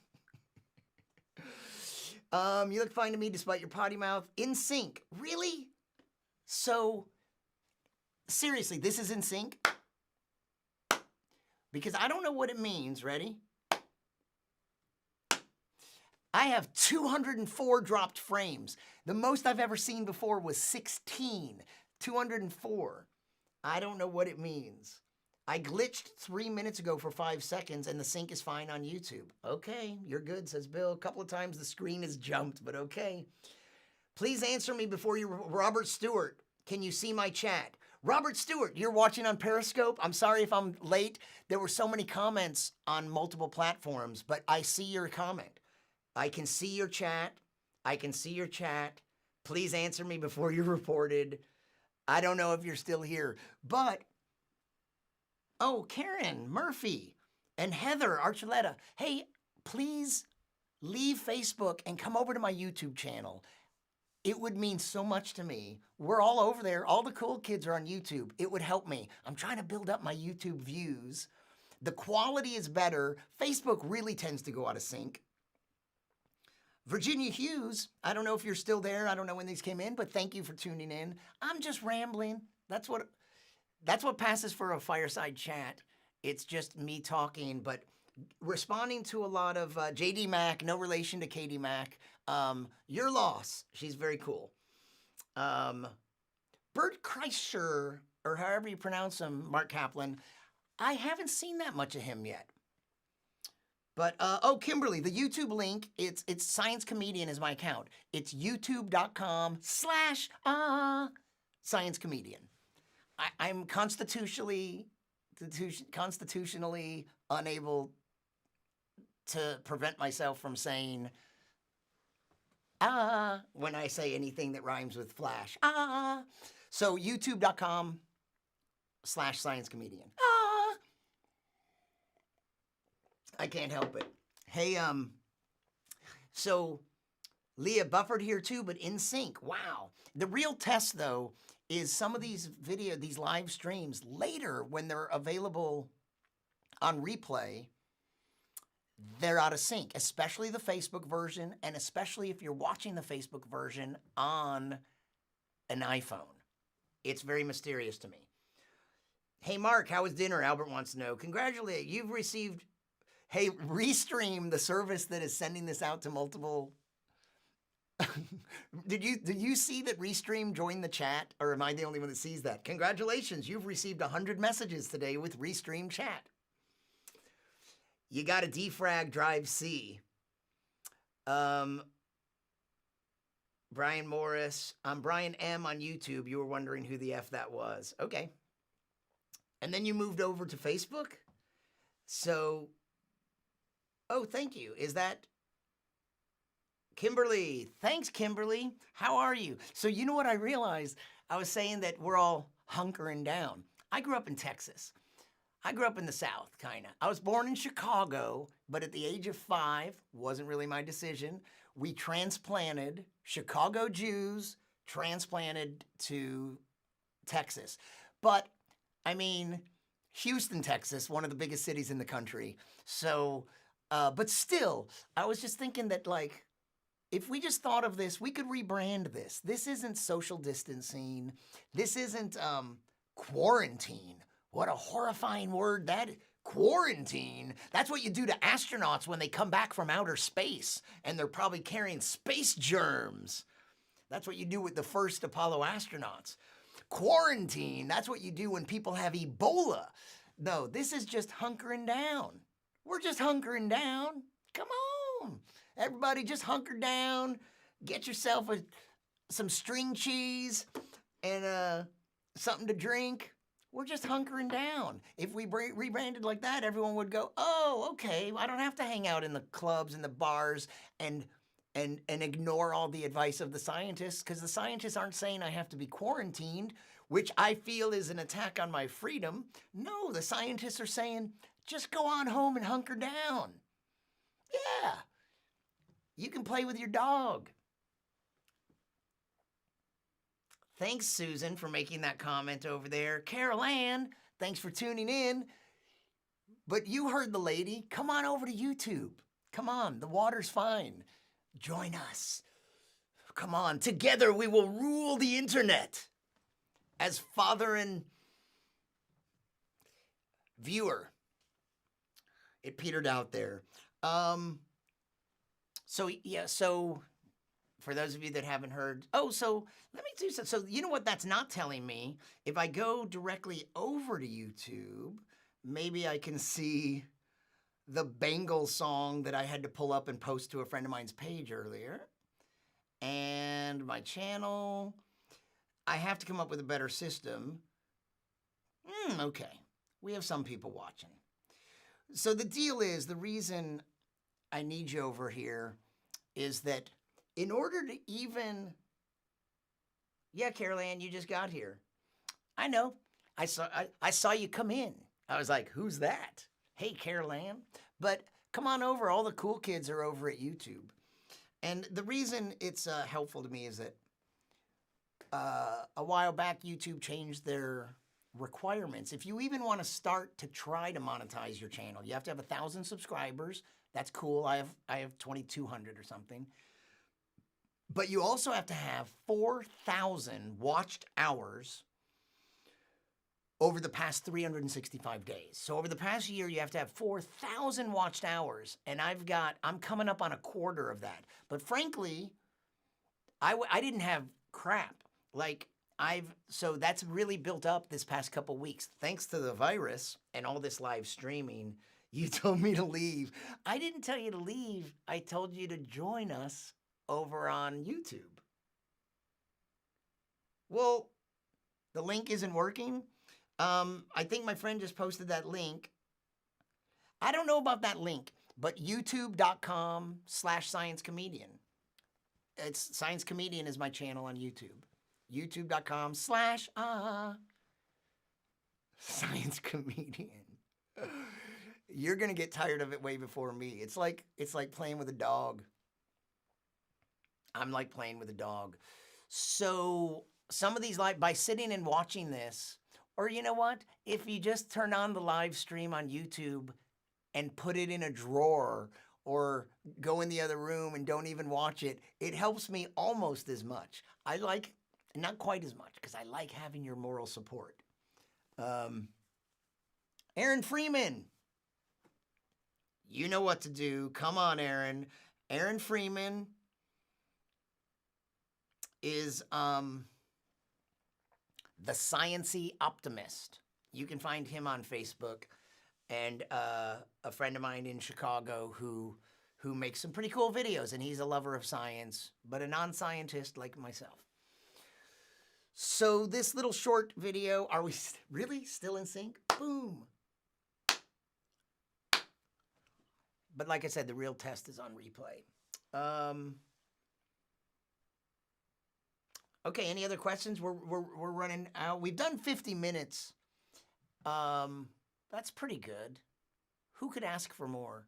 You look fine to me despite your potty mouth. In sync. Really? So, seriously, this is in sync? Because I don't know what it means. Ready? I have 204 dropped frames. The most I've ever seen before was 16. 204. I don't know what it means. I glitched 3 minutes ago for 5 seconds and the sync is fine on YouTube. Okay, you're good, says Bill. A couple of times the screen has jumped, but okay. Please answer me before you... Robert Stewart, can you see my chat? Robert Stewart, you're watching on Periscope. I'm sorry if I'm late. There were so many comments on multiple platforms, but I see your comment. I can see your chat. I can see your chat. Please answer me before you're reported. I don't know if you're still here, but... Oh, Karen Murphy and Heather Archuleta. Hey, please leave Facebook and come over to my YouTube channel. It would mean so much to me. We're all over there. All the cool kids are on YouTube. It would help me. I'm trying to build up my YouTube views. The quality is better. Facebook really tends to go out of sync. Virginia Hughes, I don't know if you're still there. I don't know when these came in, but thank you for tuning in. I'm just rambling. That's what passes for a fireside chat. It's just me talking, but responding to a lot of JD Mack, no relation to Katie Mack. Your loss. She's very cool. Bert Kreischer, or however you pronounce him, Mark Kaplan. I haven't seen that much of him yet. But, oh, Kimberly, the YouTube link, it's Science Comedian is my account. It's youtube.com/Science Comedian. I'm constitutionally unable to prevent myself from saying when I say anything that rhymes with flash. So youtube.com/Science Comedian. I can't help it. Hey, so Leah buffered here too, but in sync. Wow. The real test though is some of these these live streams later when they're available on replay, they're out of sync, especially the Facebook version, and especially if you're watching the Facebook version on an iPhone. It's very mysterious to me. Hey, Mark, how was dinner? Albert wants to know. Congratulate, you've received... Hey, Restream, the service that is sending this out to multiple... Did you see that Restream joined the chat? Or am I the only one that sees that? Congratulations, you've received 100 messages today with Restream chat. You got a defrag drive C. Brian Morris. I'm Brian M on YouTube. You were wondering who the F that was. Okay. And then you moved over to Facebook? So... Oh, thank you. Is that Kimberly? Thanks, Kimberly. How are you? So you know what I realized? I was saying that we're all hunkering down. I grew up in Texas. I grew up in the South, kind of. I was born in Chicago, but at the age of 5, wasn't really my decision. We transplanted, Chicago Jews transplanted to Texas. But, I mean, Houston, Texas, one of the biggest cities in the country. So, but still, I was just thinking that, like, if we just thought of this, we could rebrand this. This isn't social distancing. This isn't quarantine. What a horrifying word that is. Quarantine. That's what you do to astronauts when they come back from outer space and they're probably carrying space germs. That's what you do with the first Apollo astronauts. Quarantine. That's what you do when people have Ebola. No, this is just hunkering down. We're just hunkering down. Come on. Everybody just hunker down, get yourself some string cheese and something to drink. We're just hunkering down. If we rebranded like that, everyone would go, oh, okay, I don't have to hang out in the clubs and the bars and ignore all the advice of the scientists, because the scientists aren't saying I have to be quarantined, which I feel is an attack on my freedom. No, the scientists are saying, just go on home and hunker down. Yeah. You can play with your dog. Thanks, Susan, for making that comment over there. Carol Ann, thanks for tuning in. But you heard the lady. Come on over to YouTube. Come on, the water's fine. Join us. Come on, together we will rule the internet as father and viewer. It petered out there. So for those of you that haven't heard, so let me do so you know what that's not telling me? If I go directly over to YouTube, maybe I can see the Bengals song that I had to pull up and post to a friend of mine's page earlier. And my channel, I have to come up with a better system. Okay, we have some people watching. So the deal is, the reason I need you over here is that in order to even... Yeah, Carol Ann, you just got here. I know. I saw you come in. I was like, who's that? Hey, Carol Ann. But come on over. All the cool kids are over at YouTube. And the reason it's helpful to me is that a while back, YouTube changed their requirements. If you even want to start to try to monetize your channel, you have to have 1,000 subscribers. That's cool. I have 2,200 or something. But you also have to have 4,000 watched hours over the past 365 days. So over the past year, you have to have 4,000 watched hours, and I'm coming up on a quarter of that. But frankly, I didn't have crap. So that's really built up this past couple weeks. Thanks to the virus and all this live streaming, you told me to leave. I didn't tell you to leave. I told you to join us over on YouTube. Well, the link isn't working. I think my friend just posted that link. I don't know about that link, but youtube.com/sciencecomedian. It's Science Comedian is my channel on YouTube. youtube.com/Science Comedian. You're gonna get tired of it way before me. It's like playing with a dog. I'm like playing with a dog. So some of these by sitting and watching this, or you know what? If you just turn on the live stream on YouTube and put it in a drawer or go in the other room and don't even watch it, it helps me almost as much. Not quite as much, because I like having your moral support. Aaron Freeman. You know what to do. Come on, Aaron. Aaron Freeman is the Sciency Optimist. You can find him on Facebook, and a friend of mine in Chicago who makes some pretty cool videos, and he's a lover of science, but a non-scientist like myself. So this little short video, are we really still in sync? Boom. But like I said, the real test is on replay. Okay, any other questions? We're running out. We've done 50 minutes. That's pretty good. Who could ask for more?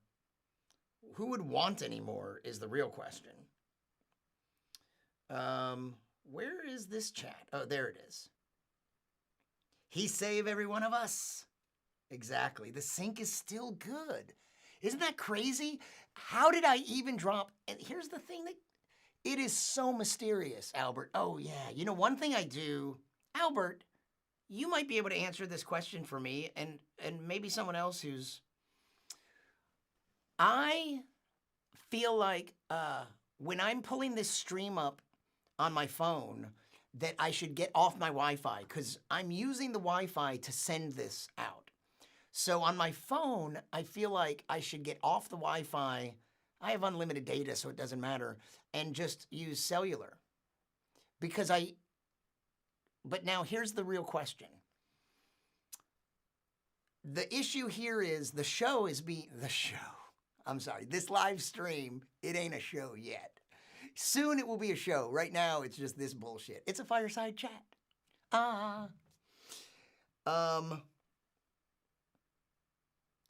Who would want any more is the real question. Where is this chat? Oh, there it is. He save every one of us. Exactly. The sync is still good. Isn't that crazy? How did I even drop? And here's the thing that it is so mysterious, Albert. Oh, yeah. You know, one thing I do, Albert, you might be able to answer this question for me and maybe someone else who's. I feel like when I'm pulling this stream up on my phone that I should get off my Wi-Fi because I'm using the Wi-Fi to send this out. So on my phone, I feel like I should get off the Wi-Fi. I have unlimited data, so it doesn't matter, and just use cellular. But now here's the real question. The issue here is the show. I'm sorry, this live stream, it ain't a show yet. Soon it will be a show. Right now, it's just this bullshit. It's a fireside chat.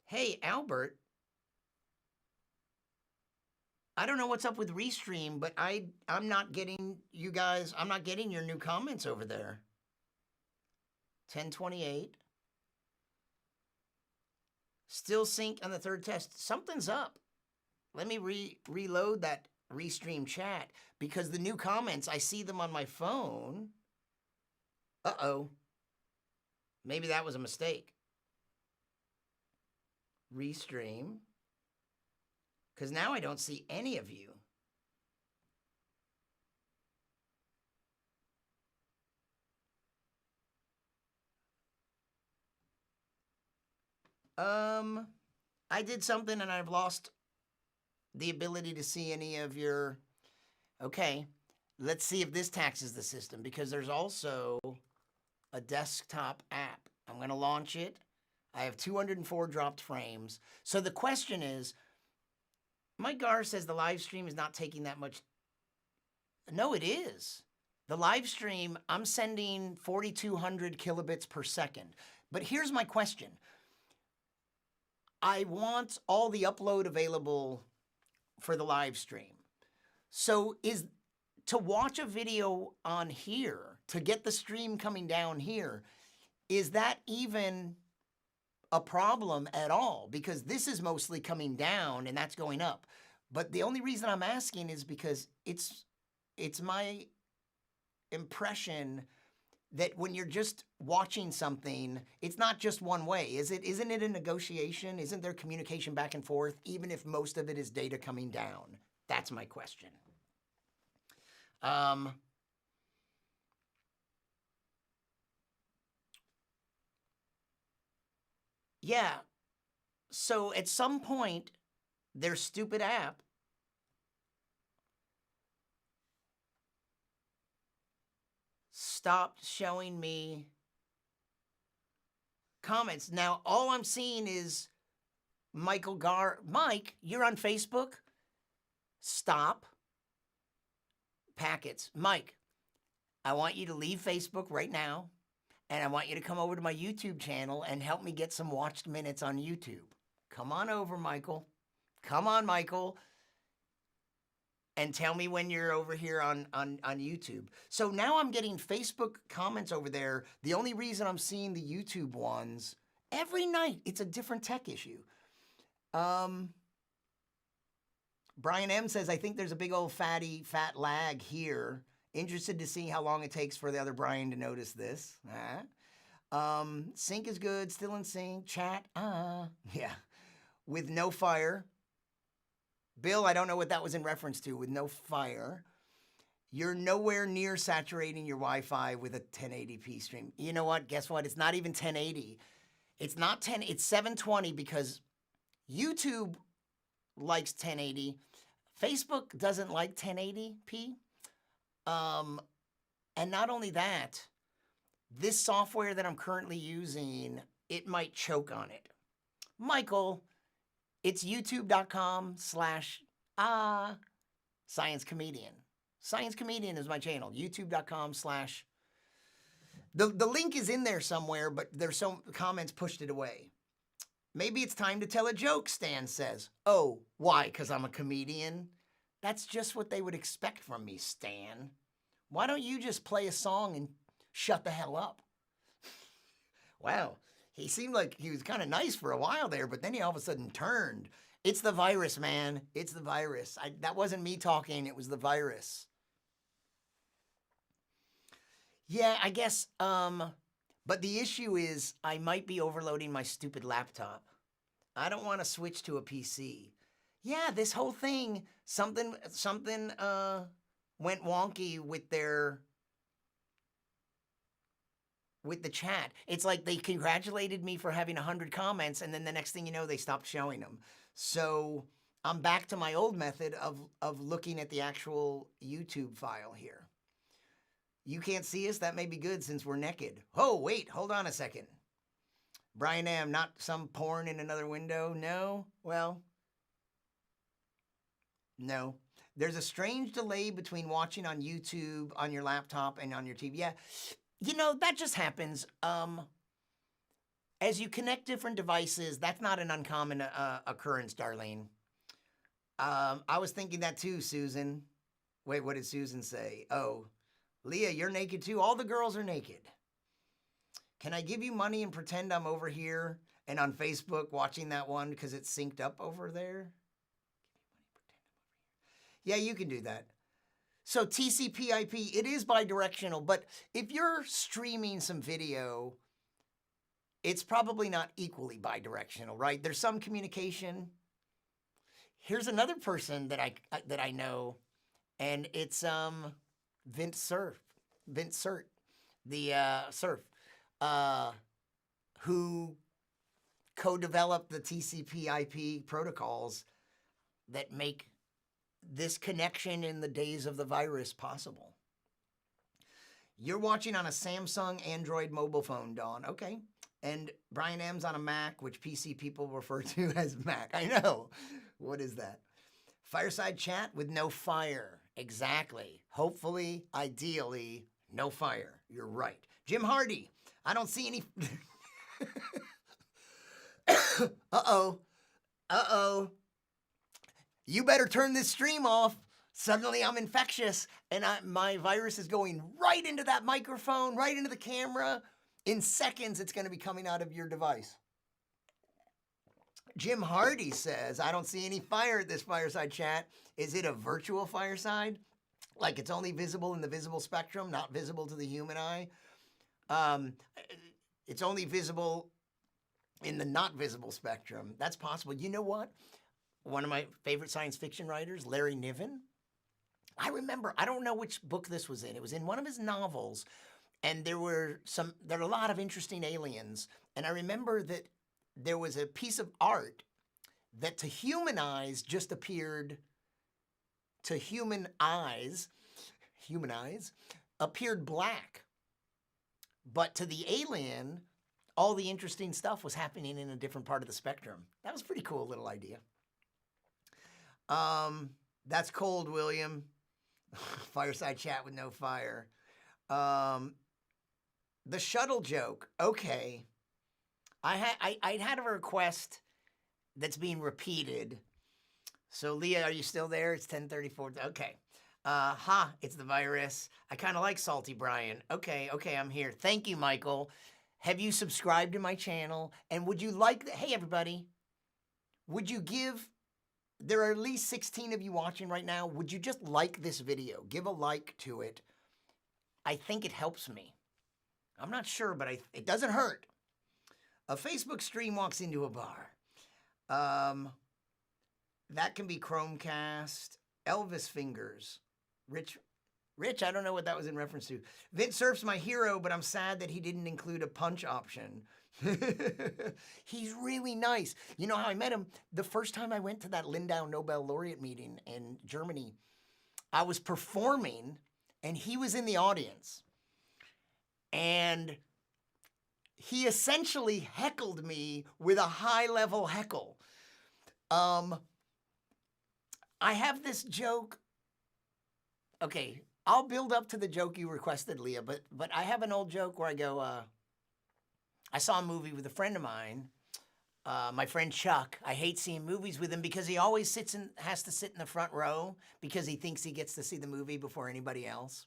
Hey, Albert. I don't know what's up with Restream, but I'm not getting you guys, I'm not getting your new comments over there. 1028. Still sync on the third test. Something's up. Let me reload that Restream chat because the new comments, I see them on my phone. Uh-oh. Maybe that was a mistake. Restream. Because now I don't see any of you. I did something and I've lost the ability to see any of your. Okay, let's see if this taxes the system because there's also a desktop app. I'm going to launch it. I have 204 dropped frames. So the question is, Mike Gar says the live stream is not taking that much. No, it is. The live stream, I'm sending 4,200 kilobits per second. But here's my question. I want all the upload available for the live stream. So to watch a video on here, to get the stream coming down here, is that even a problem at all? Because this is mostly coming down and that's going up. But the only reason I'm asking is because it's my impression that when you're just watching something, it's not just one way. Isn't it a negotiation? Isn't there communication back and forth, even if most of it is data coming down? That's my question. Yeah. So at some point, their stupid app stopped showing me comments. Now, all I'm seeing is Michael Gar. Mike, you're on Facebook? Stop. Packets. Mike, I want you to leave Facebook right now, and I want you to come over to my YouTube channel and help me get some watched minutes on YouTube. Come on over, Michael. Come on, Michael. And tell me when you're over here on YouTube. So now I'm getting Facebook comments over there. The only reason I'm seeing the YouTube ones, every night, it's a different tech issue. Brian M says, I think there's a big old fat lag here. Interested to see how long it takes for the other Brian to notice this. Sync is good, still in sync. Chat, yeah. With no fire. Bill, I don't know what that was in reference to, with no fire. You're nowhere near saturating your Wi-Fi with a 1080p stream. You know what? Guess what? It's not even 1080. It's not 10, it's 720 because YouTube likes 1080. Facebook doesn't like 1080p. And not only that, this software that I'm currently using, it might choke on it. Michael, it's youtube.com/sciencecomedian. Science Comedian is my channel. YouTube.com/. The link is in there somewhere, but there's some comments pushed it away. Maybe it's time to tell a joke, Stan says. Oh, why? Because I'm a comedian? That's just what they would expect from me, Stan. Why don't you just play a song and shut the hell up? Wow, he seemed like he was kind of nice for a while there, but then he all of a sudden turned. It's the virus, man. It's the virus. That wasn't me talking. It was the virus. Yeah, I guess, but the issue is I might be overloading my stupid laptop. I don't want to switch to a PC. Yeah, this whole thing, something went wonky with the chat. It's like they congratulated me for having 100 comments, and then the next thing you know, they stopped showing them. So I'm back to my old method of looking at the actual YouTube file here. You can't see us? That may be good since we're naked. Oh, wait, hold on a second. Brian M., not some porn in another window? No? Well, no. There's a strange delay between watching on YouTube, on your laptop, and on your TV. Yeah, you know, that just happens. As you connect different devices, that's not an uncommon occurrence, Darlene. I was thinking that too, Susan. Wait, what did Susan say? Oh, Leah, you're naked too. All the girls are naked. Can I give you money and pretend I'm over here and on Facebook watching that one because it's synced up over there? Yeah, you can do that. So TCP/IP, it is bidirectional, but if you're streaming some video, it's probably not equally bidirectional, right? There's some communication. Here's another person that I know, and it's Vince Cerf, the Surf, who co-developed the TCP/IP protocols that make this connection in the days of the virus possible. You're watching on a Samsung Android mobile phone, Dawn. Okay. And Brian M's on a Mac, which PC people refer to as Mac. I know. What is that? Fireside chat with no fire. Exactly. Hopefully, ideally, no fire. You're right. Jim Hardy. I don't see any... Uh-oh. Uh-oh. You better turn this stream off. Suddenly I'm infectious and my virus is going right into that microphone, right into the camera. In seconds, it's going to be coming out of your device. Jim Hardy says, I don't see any fire at this fireside chat. Is it a virtual fireside? Like it's only visible in the visible spectrum, not visible to the human eye? It's only visible in the not visible spectrum. That's possible. You know what? One of my favorite science fiction writers, Larry Niven, I remember, I don't know which book this was in. It was in one of his novels, and there are a lot of interesting aliens. And I remember that there was a piece of art that to human eyes just appeared, to human eyes, appeared black. But to the alien, all the interesting stuff was happening in a different part of the spectrum. That was a pretty cool little idea. That's cold, William. Fireside chat with no fire. The shuttle joke. Okay. I had a request that's being repeated. So Leah, are you still there? It's 10:34. Okay. It's the virus. I kind of like Salty Brian. Okay, I'm here. Thank you, Michael. Have you subscribed to my channel? And would you like, hey everybody, would you give, there are at least 16 of you watching right now. Would you just like this video? Give a like to it. I think it helps me. I'm not sure, but it doesn't hurt. A Facebook stream walks into a bar. That can be Chromecast, Elvis Fingers, Rich, I don't know what that was in reference to. Vince Cerf's my hero, but I'm sad that he didn't include a punch option. He's really nice. You know how I met him? The first time I went to that Lindau Nobel Laureate meeting in Germany, I was performing and he was in the audience. And he essentially heckled me with a high-level heckle. I have this joke. okay, I'll build up to the joke you requested, Leah, but I have an old joke where I go, I saw a movie with a friend of mine, my friend Chuck. I hate seeing movies with him because he always has to sit in the front row because he thinks he gets to see the movie before anybody else.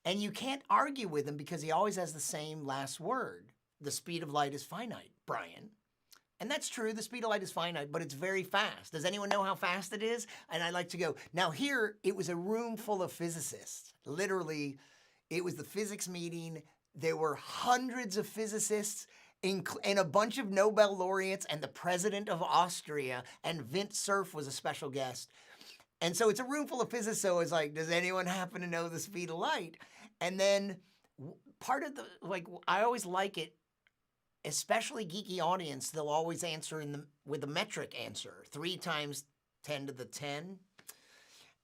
And you can't argue with him because he always has the same last word. The speed of light is finite, Brian. And that's true, the speed of light is finite, but it's very fast. Does anyone know how fast it is? And I like to go, now here, it was a room full of physicists. Literally, it was the physics meeting. There were hundreds of physicists and a bunch of Nobel laureates and the president of Austria, and Vint Cerf was a special guest. And so it's a room full of physicists, so it's like, does anyone happen to know the speed of light? And then part of the, like, I always like it, especially geeky audience, they'll always answer with a metric answer, 3 times 10 to the 10.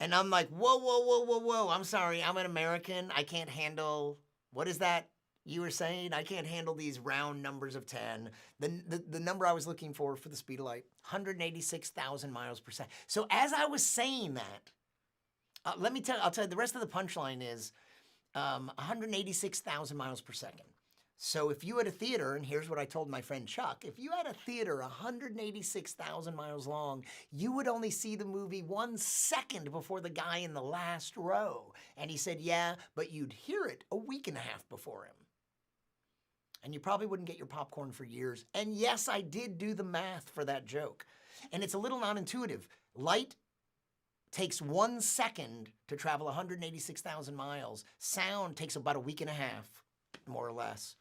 And I'm like, whoa, whoa, whoa, whoa, whoa, I'm sorry, I'm an American, I can't handle, what is that you were saying? I can't handle these round numbers of 10. The number I was looking for the speed of light, 186,000 miles per second. So as I was saying that, I'll tell you, the rest of the punchline is 186,000 miles per second. So if you had a theater, and here's what I told my friend Chuck, if you had a theater 186,000 miles long, you would only see the movie 1 second before the guy in the last row. And he said, yeah, but you'd hear it a week and a half before him. And you probably wouldn't get your popcorn for years. And yes, I did do the math for that joke. And it's a little non-intuitive. Light takes 1 second to travel 186,000 miles. Sound takes about a week and a half, more or less.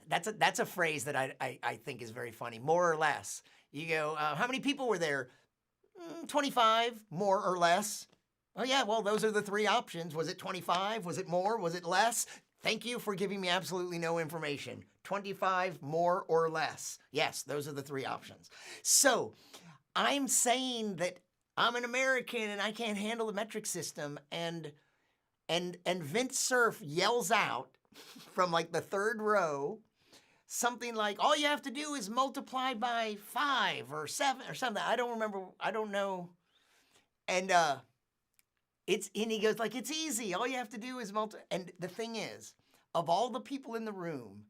That's a phrase that I think is very funny, more or less. You go, how many people were there? 25, more or less. Oh yeah, well, those are the 3 options. Was it 25? Was it more? Was it less? Thank you for giving me absolutely no information. 25, more or less. Yes, those are the 3 options. So I'm saying that I'm an American and I can't handle the metric system, and Vint Cerf yells out from like the 3rd row, something like, all you have to do is multiply by 5 or 7 or something. I don't remember, I don't know. And he goes like, it's easy. All you have to do is multiply. And the thing is, of all the people in the room,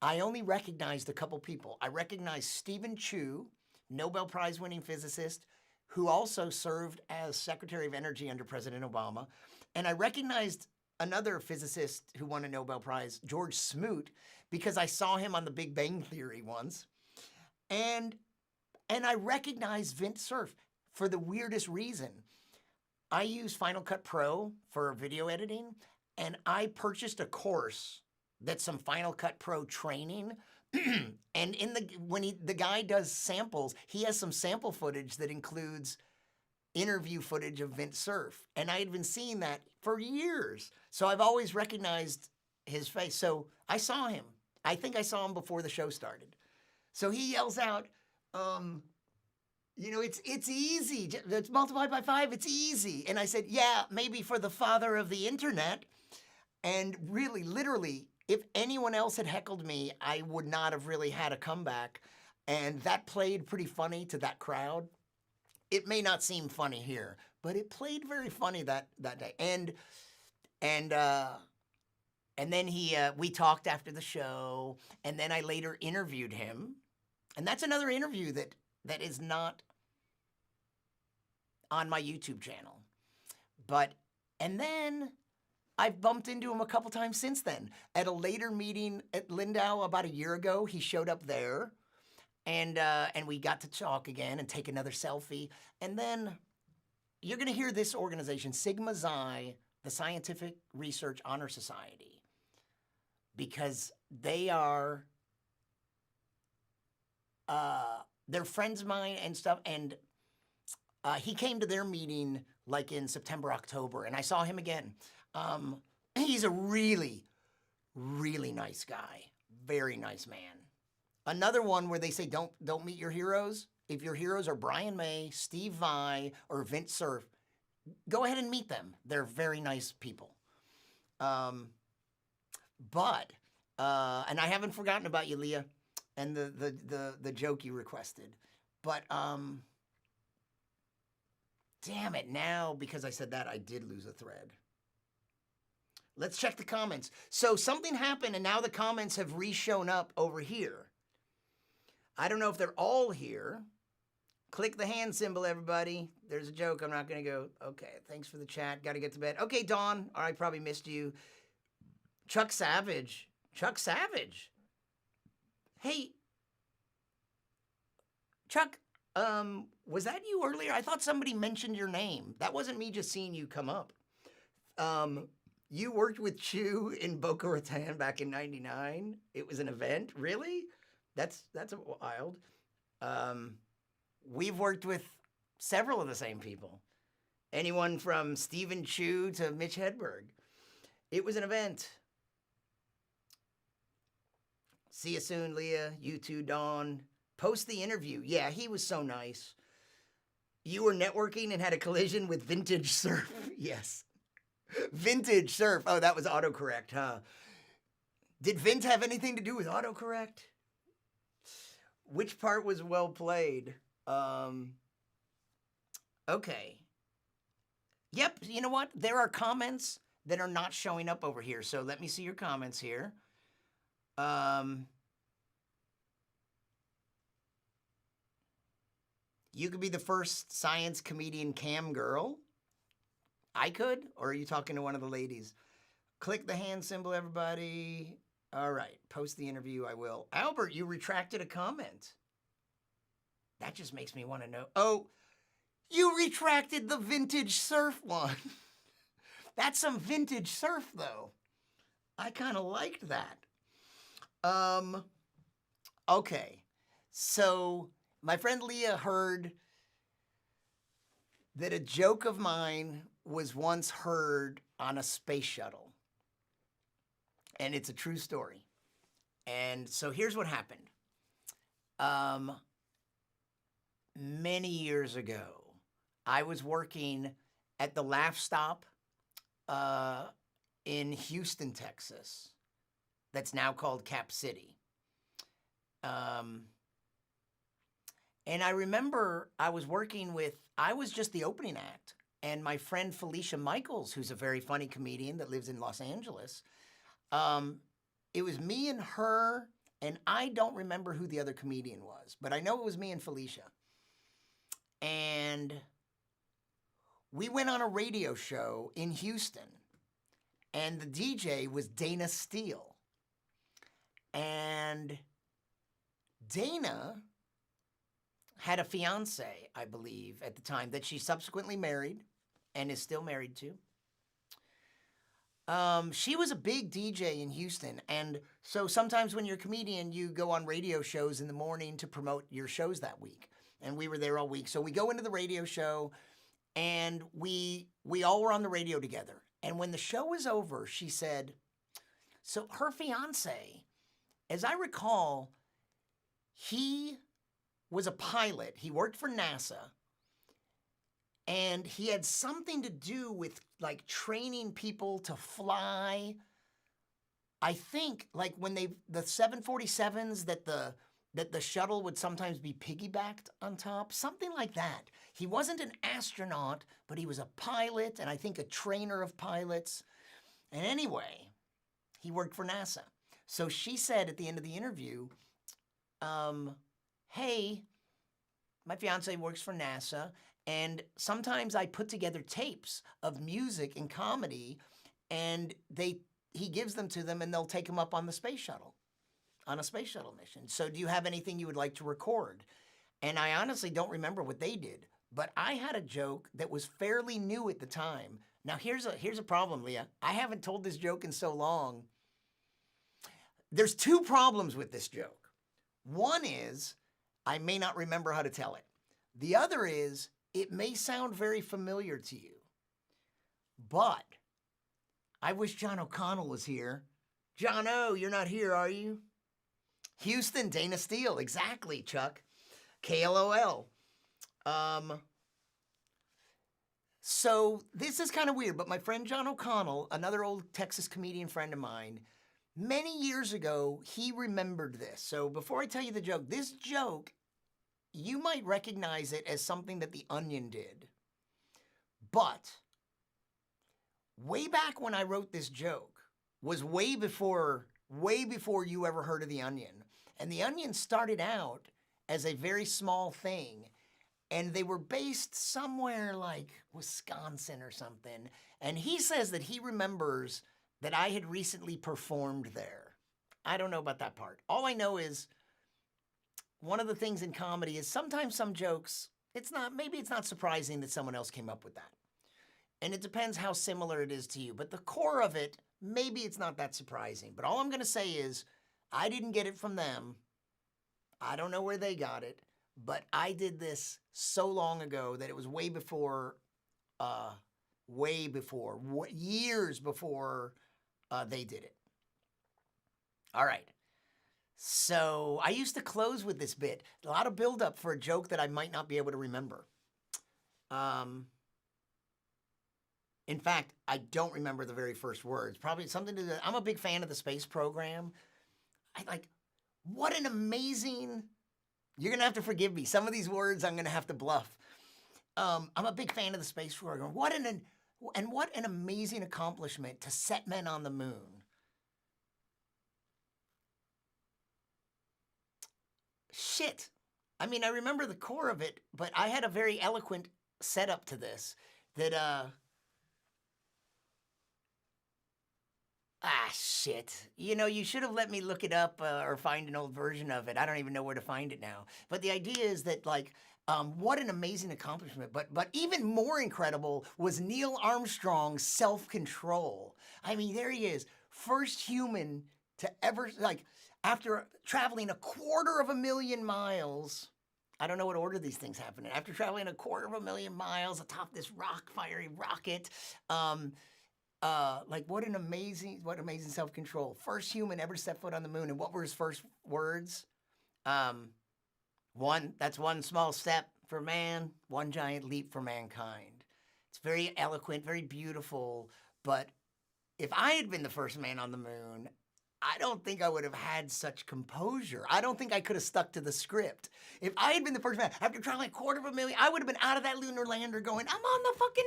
I only recognized a couple people. I recognized Stephen Chu, Nobel Prize winning physicist, who also served as Secretary of Energy under President Obama. And I recognized another physicist who won a Nobel Prize, George Smoot, because I saw him on The Big Bang Theory once. And I recognized Vint Cerf for the weirdest reason. I use Final Cut Pro for video editing, and I purchased a course that's some Final Cut Pro training. And when the guy does samples, he has some sample footage that includes interview footage of Vint Cerf. And I had been seeing that for years. So I've always recognized his face. So I saw him. I think I saw him before the show started. So he yells out, it's easy. It's multiplied by 5, it's easy. And I said, yeah, maybe for the father of the internet. And really, literally, if anyone else had heckled me, I would not have really had a comeback. And that played pretty funny to that crowd. It may not seem funny here, but it played very funny that day. And then we talked after the show, and then I later interviewed him. And that's another interview that is not on my YouTube channel. And then I've bumped into him a couple times since then. At a later meeting at Lindau about a year ago, he showed up there, and we got to talk again and take another selfie. And then you're gonna hear this organization, Sigma Xi, the Scientific Research Honor Society, because they are, they're friends of mine and stuff, and he came to their meeting like in September, October, and I saw him again. He's a really, really nice guy. Very nice man. Another one where they say don't meet your heroes. If your heroes are Brian May, Steve Vai, or Vint Cerf, go ahead and meet them. They're very nice people. And I haven't forgotten about you, Leah, and the joke you requested. But Damn it, now, because I said that, I did lose a thread. Let's check the comments. So something happened, and now the comments have re-shown up over here. I don't know if they're all here. Click the hand symbol, everybody. There's a joke. I'm not going to go. Okay, thanks for the chat. Got to get to bed. Okay, Dawn. I probably missed you. Chuck Savage. Chuck Savage. Hey, Chuck, was that you earlier? I thought somebody mentioned your name. That wasn't me just seeing you come up. You worked with Chew in Boca Raton back in '99. It was an event. Really? That's wild. We've worked with several of the same people. Anyone from Stephen Chew to Mitch Hedberg. It was an event. See you soon, Leah. You too, Dawn. Post the interview. Yeah, he was so nice. You were networking and had a collision with Vintage Surf. Yes. Vintage Surf. Oh, that was autocorrect, huh? Did Vint have anything to do with autocorrect? Which part was well played? Okay. Yep, you know what? There are comments that are not showing up over here. So let me see your comments here. You could be the first science comedian cam girl. I could, or are you talking to one of the ladies? Click the hand symbol, everybody. All right, post the interview, I will. Albert, you retracted a comment. That just makes me want to know. Oh, you retracted the Vintage Surf one. That's some vintage surf, though. I kind of liked that. Okay. So my friend Leah heard that a joke of mine was once heard on a space shuttle. And it's a true story. And so here's what happened. Many years ago, I was working at the Laugh Stop in Houston, Texas. That's now called Cap City. And I remember I was just the opening act. And my friend Felicia Michaels, who's a very funny comedian that lives in Los Angeles, it was me and her, and I don't remember who the other comedian was, but I know it was me and Felicia. And we went on a radio show in Houston, and the DJ was Dana Steele. And Dana had a fiance, I believe, at the time, that she subsequently married and is still married to. She was a big DJ in Houston, and so sometimes when you're a comedian, you go on radio shows in the morning to promote your shows that week. And we were there all week. So we go into the radio show, and we all were on the radio together. And when the show was over, she said, so her fiance, as I recall, he was a pilot. He worked for NASA. And he had something to do with like training people to fly. I think like when the 747s that the shuttle would sometimes be piggybacked on top, something like that. He wasn't an astronaut, but he was a pilot and I think a trainer of pilots. And anyway, he worked for NASA. So she said at the end of the interview, hey, my fiance works for NASA, and sometimes I put together tapes of music and comedy, and he gives them to them and they'll take them up on the space shuttle. On a space shuttle mission. So do you have anything you would like to record? And I honestly don't remember what they did, but I had a joke that was fairly new at the time. Now here's a problem, Leah. I haven't told this joke in so long. There's two problems with this joke. One is I may not remember how to tell it. The other is it may sound very familiar to you. But I wish John O'Connell was here. John O, you're not here, are you? Houston, Dana Steele. Exactly, Chuck. KLOL. So this is kind of weird, but my friend John O'Connell, another old Texas comedian friend of mine, many years ago, he remembered this. So before I tell you the joke, this joke, you might recognize it as something that The Onion did. But way back when I wrote this joke was way before you ever heard of The Onion. And The Onion started out as a very small thing, and they were based somewhere like Wisconsin or something. And he says that he remembers that I had recently performed there. I don't know about that part. All I know is one of the things in comedy is sometimes some jokes, maybe it's not surprising that someone else came up with that. And it depends how similar it is to you. But the core of it, maybe it's not that surprising. But all I'm going to say is I didn't get it from them. I don't know where they got it. But I did this so long ago that it was way before, years before they did it. All right. So I used to close with this bit. A lot of buildup for a joke that I might not be able to remember. In fact, I don't remember the very first words. Probably something to do. I'm a big fan of the space program. What an amazing, you're going to have to forgive me. Some of these words I'm going to have to bluff. I'm a big fan of the space program. What an amazing accomplishment to set men on the moon. Shit. I mean, I remember the core of it, but I had a very eloquent setup to this that, shit. You know, you should have let me look it up or find an old version of it. I don't even know where to find it now. But the idea is that, like, what an amazing accomplishment. But even more incredible was Neil Armstrong's self-control. I mean, there he is, first human to ever, like, after traveling 250,000 miles, I don't know what order these things happen in. After traveling 250,000 miles atop this fiery rocket, like what amazing self-control. First human ever to step foot on the moon. And what were his first words? That's one small step for man, one giant leap for mankind. It's very eloquent, very beautiful. But if I had been the first man on the moon, I don't think I would have had such composure. I don't think I could have stuck to the script. If I had been the first man, after traveling 250,000, I would have been out of that lunar lander going, I'm on the fucking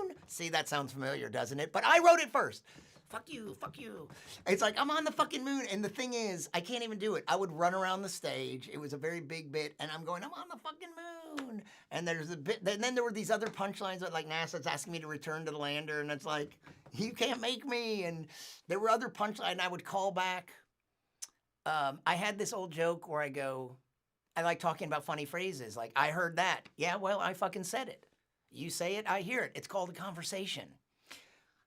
moon. See, that sounds familiar, doesn't it? But I wrote it first. Fuck you, fuck you. It's like, I'm on the fucking moon. And the thing is, I can't even do it. I would run around the stage. It was a very big bit. And I'm going, I'm on the fucking moon. And there's a bit, and then there were these other punchlines that like NASA's asking me to return to the lander. And it's like, you can't make me. And there were other punchlines I would call back. I had this old joke where I like talking about funny phrases. Like, I heard that. Yeah, well, I fucking said it. You say it, I hear it. It's called a conversation.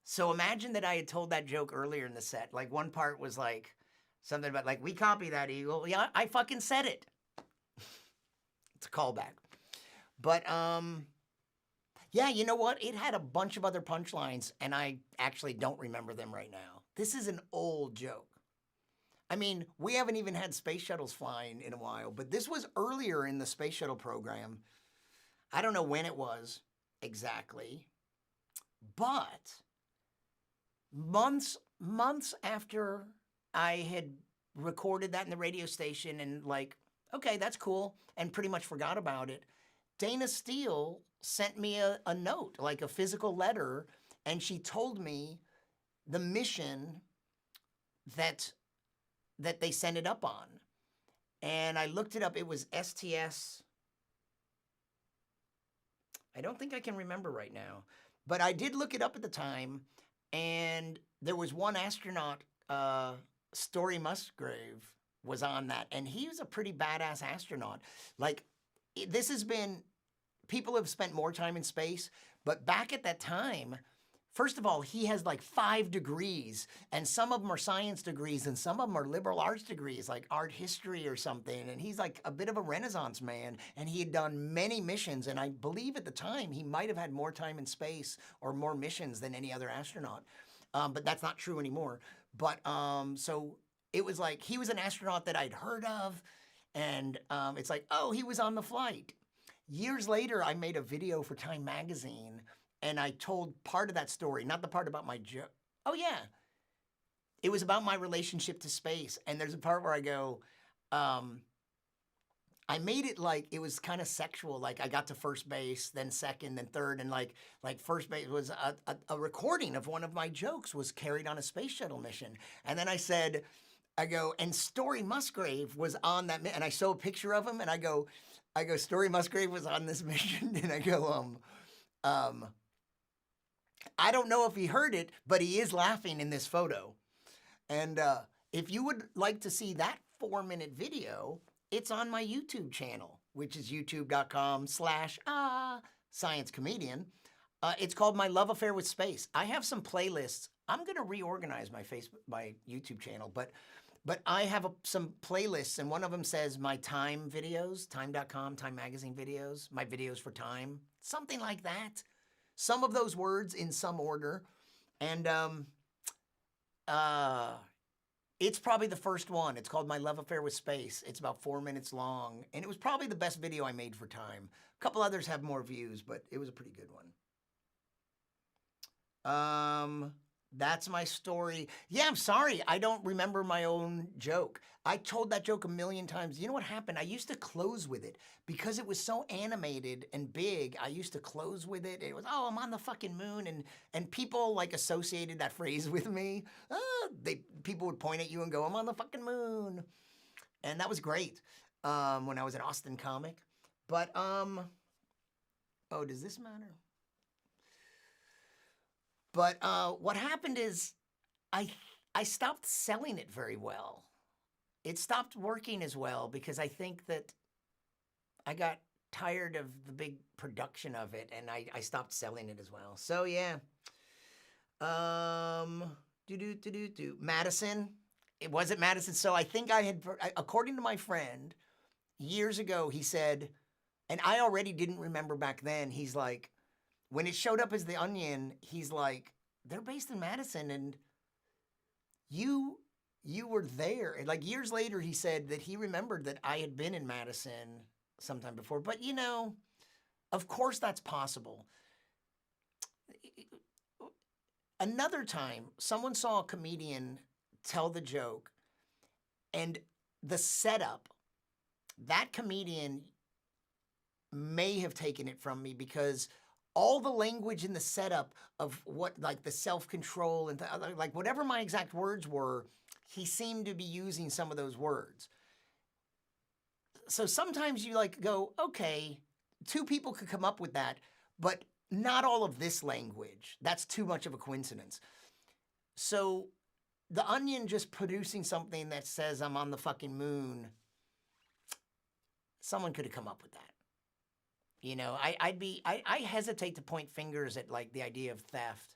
So imagine that I had told that joke earlier in the set. Like one part was like something about like, we copy that, Eagle. Yeah, I fucking said it. It's a callback. But yeah, you know what? It had a bunch of other punchlines and I actually don't remember them right now. This is an old joke. I mean, we haven't even had space shuttles flying in a while, but this was earlier in the space shuttle program. I don't know when it was exactly, but months after I had recorded that in the radio station and like, okay, that's cool, and pretty much forgot about it, Dana Steele sent me a note, like a physical letter, and she told me the mission that they sent it up on. And I looked it up. It was STS. I don't think I can remember right now, but I did look it up at the time. And there was one astronaut, Story Musgrave, was on that. And he was a pretty badass astronaut. Like, this has been, people have spent more time in space, but back at that time, first of all, he has like 5 degrees, and some of them are science degrees, and some of them are liberal arts degrees, like art history or something. And he's like a bit of a Renaissance man, and he had done many missions. And I believe at the time he might have had more time in space or more missions than any other astronaut. But that's not true anymore. But so it was like he was an astronaut that I'd heard of, and it's like, oh, he was on the flight. Years later, I made a video for Time Magazine. And I told part of that story, not the part about my joke. Oh, yeah. It was about my relationship to space. And there's a part where I go, I made it like it was kind of sexual. Like I got to first base, then second, then third, and like first base was a recording of one of my jokes was carried on a space shuttle mission, and then I said, I go, and Story Musgrave was on that, and I show a picture of him, and I go, Story Musgrave was on this mission, and I go, I don't know if he heard it, but he is laughing in this photo, and if you would like to see that 4-minute video, it's on my YouTube channel, which is youtube.com/science comedian. It's called My Love Affair with Space. I have some playlists. I'm gonna reorganize my YouTube channel, but I have some playlists, and one of them says my Time videos, time.com, Time magazine videos, my videos for Time, something like that. Some of those words in some order, and it's probably the first one. It's called My Love Affair with Space. It's about 4 minutes long, and it was probably the best video I made for Time. A couple others have more views, but it was a pretty good one. That's my story. Yeah, I'm sorry. I don't remember my own joke. I told that joke a million times. You know what happened? I used to close with it because it was so animated and big. I used to close with it. It was, oh, I'm on the fucking moon. And people like associated that phrase with me. People would point at you and go, I'm on the fucking moon. And that was great when I was at Austin Comic. But, oh, does this matter? But what happened is I stopped selling it very well. It stopped working as well because I think that I got tired of the big production of it, and I stopped selling it as well. So yeah. Madison. It wasn't Madison. So I think I had, according to my friend, years ago, he said, and I already didn't remember back then, he's like, when it showed up as The Onion, he's like, they're based in Madison, and you were there. And like years later, he said that he remembered that I had been in Madison sometime before. But you know, of course that's possible. Another time, someone saw a comedian tell the joke, and the setup, that comedian may have taken it from me because all the language in the setup of what, like the self-control and like whatever my exact words were, he seemed to be using some of those words. So sometimes you like go, okay, 2 people could come up with that, but not all of this language. That's too much of a coincidence. So The Onion just producing something that says I'm on the fucking moon, someone could have come up with that. You know, I hesitate to point fingers at like the idea of theft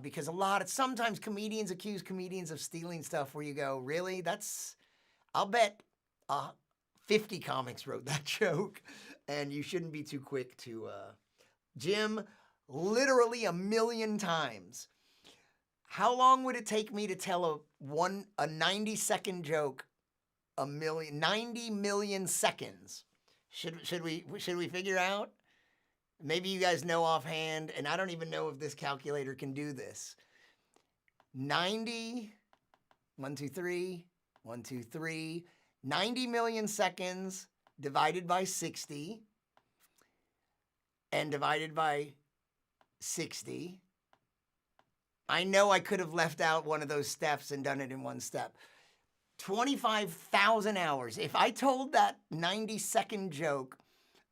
because sometimes comedians accuse comedians of stealing stuff where you go, really? I'll bet 50 comics wrote that joke, and you shouldn't be too quick to, Jim, literally a million times. How long would it take me to tell a 90-second joke 90 million seconds? Should we figure out? Maybe you guys know offhand, and I don't even know if this calculator can do this. 90 million seconds divided by 60 and divided by 60. I know I could have left out one of those steps and done it in one step. 25,000 hours. If I told that 90-second joke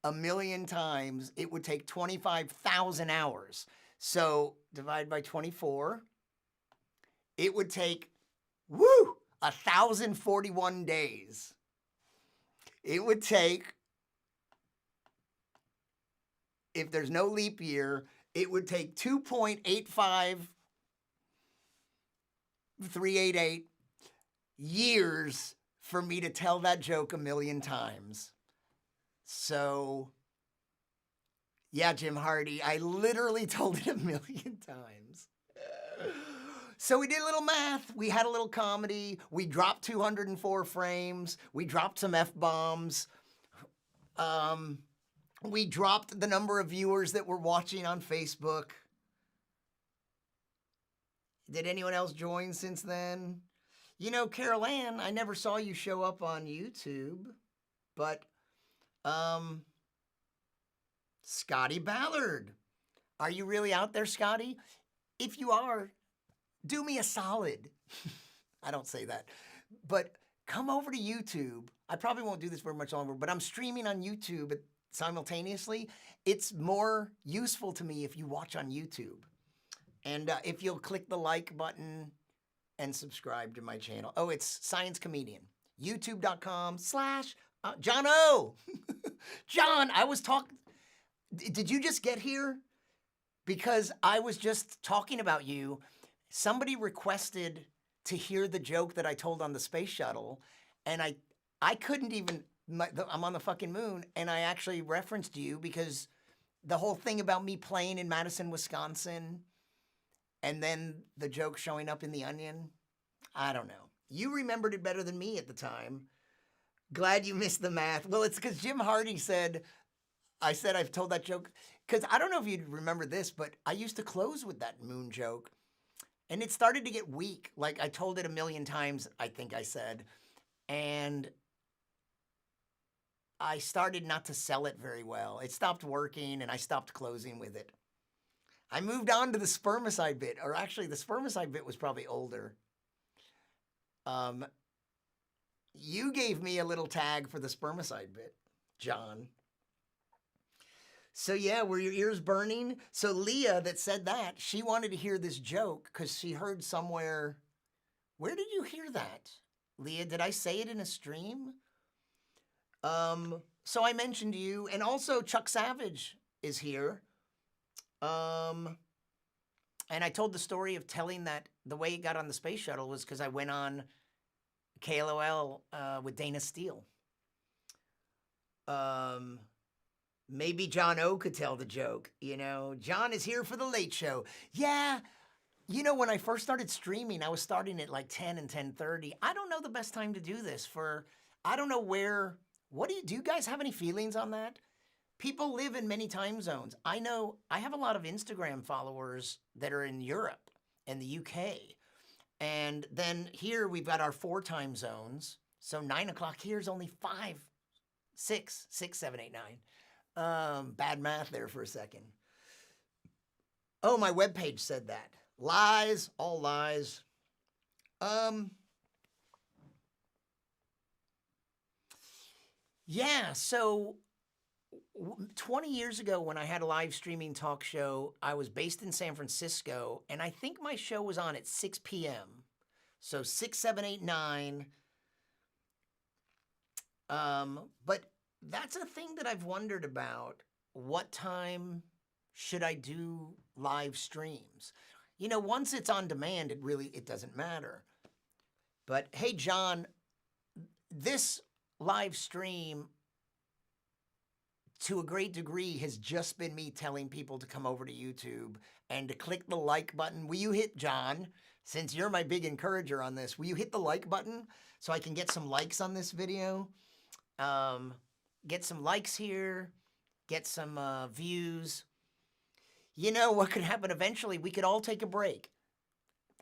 a million times, it would take 25,000 hours. So divide by 24, it would take, 1,041 days. It would take, if there's no leap year, it would take 2.85388 years for me to tell that joke a million times. So, yeah, Jim Hardy, I literally told it a million times. So we did a little math. We had a little comedy. We dropped 204 frames. We dropped some F-bombs. We dropped the number of viewers that were watching on Facebook. Did anyone else join since then? You know, Carol Ann, I never saw you show up on YouTube, but Um, Scotty Ballard. Are you really out there, Scotty? If you are, do me a solid. I don't say that. But come over to YouTube. I probably won't do this for much longer, but I'm streaming on YouTube simultaneously. It's more useful to me if you watch on YouTube. And if you'll click the like button and subscribe to my channel. Oh, it's Science Comedian. YouTube.com/ John O. John, I was talking. Did you just get here? Because I was just talking about you. Somebody requested to hear the joke that I told on the space shuttle, and I couldn't even. I'm on the fucking moon, and I actually referenced you because the whole thing about me playing in Madison, Wisconsin, and then the joke showing up in The Onion. I don't know. You remembered it better than me at the time. Glad you missed the math. Well, it's because Jim Hardy said, I've told that joke. Because I don't know if you remember this, but I used to close with that moon joke. And it started to get weak. Like I told it a million times, I think I said. And I started not to sell it very well. It stopped working and I stopped closing with it. I moved on to the spermicide bit, or actually the spermicide bit was probably older. You gave me a little tag for the spermicide bit, John. So yeah, were your ears burning? So Leah that said that, she wanted to hear this joke because she heard somewhere. Where did you hear that? Leah, did I say it in a stream? So I mentioned you, and also Chuck Savage is here. And I told the story of telling that the way it got on the space shuttle was because I went on KLOL with Dana Steele. Maybe John O could tell the joke. You know, John is here for the late show. Yeah. You know, when I first started streaming, I was starting at like 10 and 10:30. I don't know the best time to do this I don't know where, do you guys have any feelings on that? People live in many time zones. I know I have a lot of Instagram followers that are in Europe and the UK. And then here we've got our 4 time zones. So 9 o'clock here is only 5, 6, 7, 8, 9. Bad math there for a second. Oh, my webpage said that. Lies, all lies. Yeah, so 20 years ago when I had a live streaming talk show, I was based in San Francisco, and I think my show was on at 6 p.m. So 6, 7, 8, 9. But that's a thing that I've wondered about. What time should I do live streams? You know, once it's on demand, it doesn't matter. But hey, John, this live stream to a great degree has just been me telling people to come over to YouTube and to click the like button. Will you hit, John, since you're my big encourager on this, will you hit the like button so I can get some likes on this video? Get some likes here, get some views. You know what could happen eventually? We could all take a break.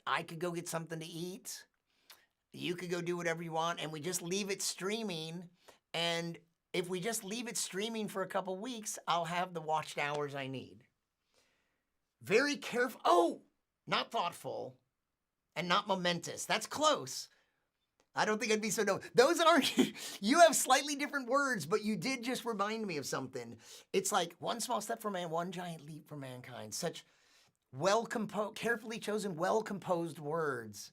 I could go get something to eat. You could go do whatever you want, and we just leave it streaming. And if we just leave it streaming for a couple weeks, I'll have the watched hours I need. Very careful. Oh, not thoughtful and not momentous. That's close. I don't think I'd be so no. Those aren't, you have slightly different words, but you did just remind me of something. It's like one small step for man, one giant leap for mankind. Such well-composed, carefully chosen, well-composed words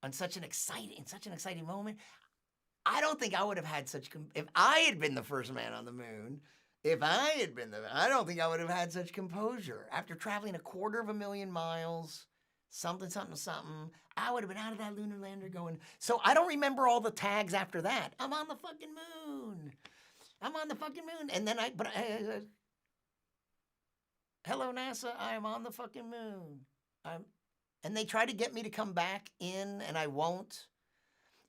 on such an exciting moment. I don't think I would have had if I had been the first man on the moon, I don't think I would have had such composure. After traveling 250,000 miles, something, I would have been out of that lunar lander going, so I don't remember all the tags after that. I'm on the fucking moon. And then hello NASA, I am on the fucking moon. And they try to get me to come back in and I won't.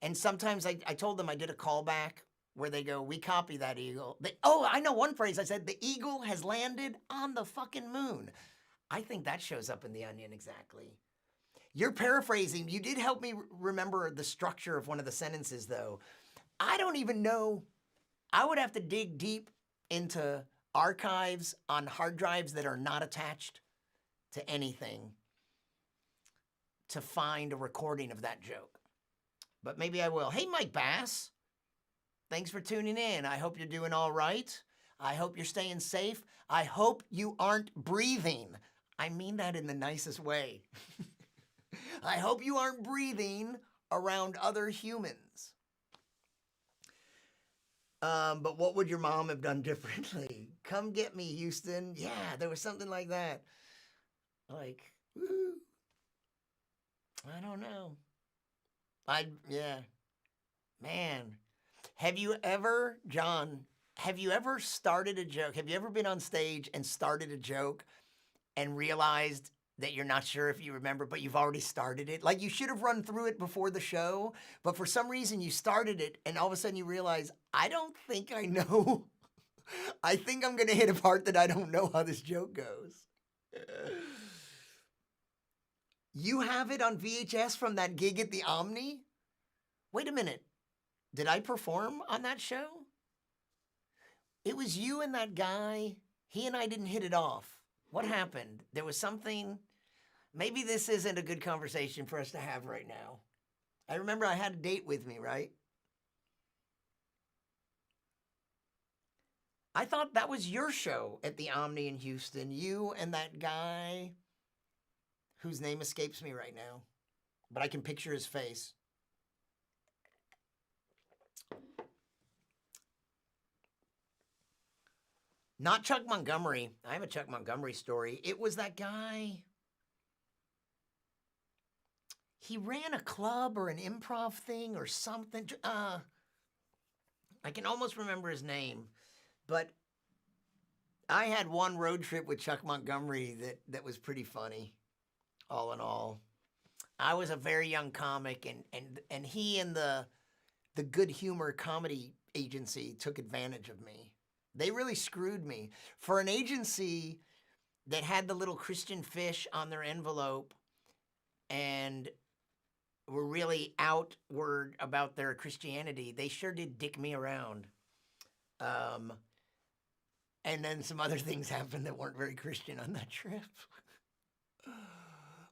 And sometimes I told them I did a callback where they go, we copy that eagle. I know one phrase I said, the eagle has landed on the fucking moon. I think that shows up in The Onion exactly. You're paraphrasing. You did help me remember the structure of one of the sentences, though. I don't even know. I would have to dig deep into archives on hard drives that are not attached to anything to find a recording of that joke. But maybe I will. Hey, Mike Bass. Thanks for tuning in. I hope you're doing all right. I hope you're staying safe. I hope you aren't breathing. I mean that in the nicest way. I hope you aren't breathing around other humans. But what would your mom have done differently? Come get me, Houston. Yeah, there was something like that. Like, woo. I don't know. Yeah. Man. Have you ever, John, have you ever started a joke? Have you ever been on stage and started a joke and realized that you're not sure if you remember, but you've already started it? Like you should have run through it before the show, but for some reason you started it and all of a sudden you realize, I don't think I know. I think I'm going to hit a part that I don't know how this joke goes. You have it on VHS from that gig at the Omni? Wait a minute. Did I perform on that show? It was you and that guy. He and I didn't hit it off. What happened? There was something. Maybe this isn't a good conversation for us to have right now. I remember I had a date with me, right? I thought that was your show at the Omni in Houston. You and that guy whose name escapes me right now, but I can picture his face. Not Chuck Montgomery. I have a Chuck Montgomery story. It was that guy. He ran a club or an improv thing or something. I can almost remember his name, but I had one road trip with Chuck Montgomery that was pretty funny, all in all. I was a very young comic, and he and the Good Humor comedy agency took advantage of me. They really screwed me. For an agency that had the little Christian fish on their envelope and were really outward about their Christianity, they sure did dick me around. And then some other things happened that weren't very Christian on that trip.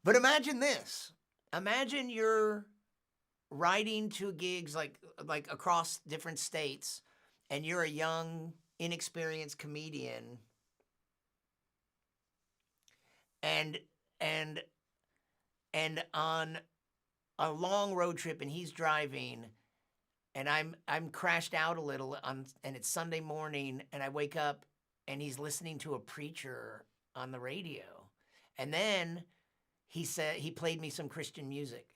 But imagine this. Imagine you're riding to gigs like across different states, and you're a young, inexperienced comedian, and on a long road trip, and he's driving, and I'm crashed out a little and it's Sunday morning, and I wake up and he's listening to a preacher on the radio, and then he said he played me some Christian music,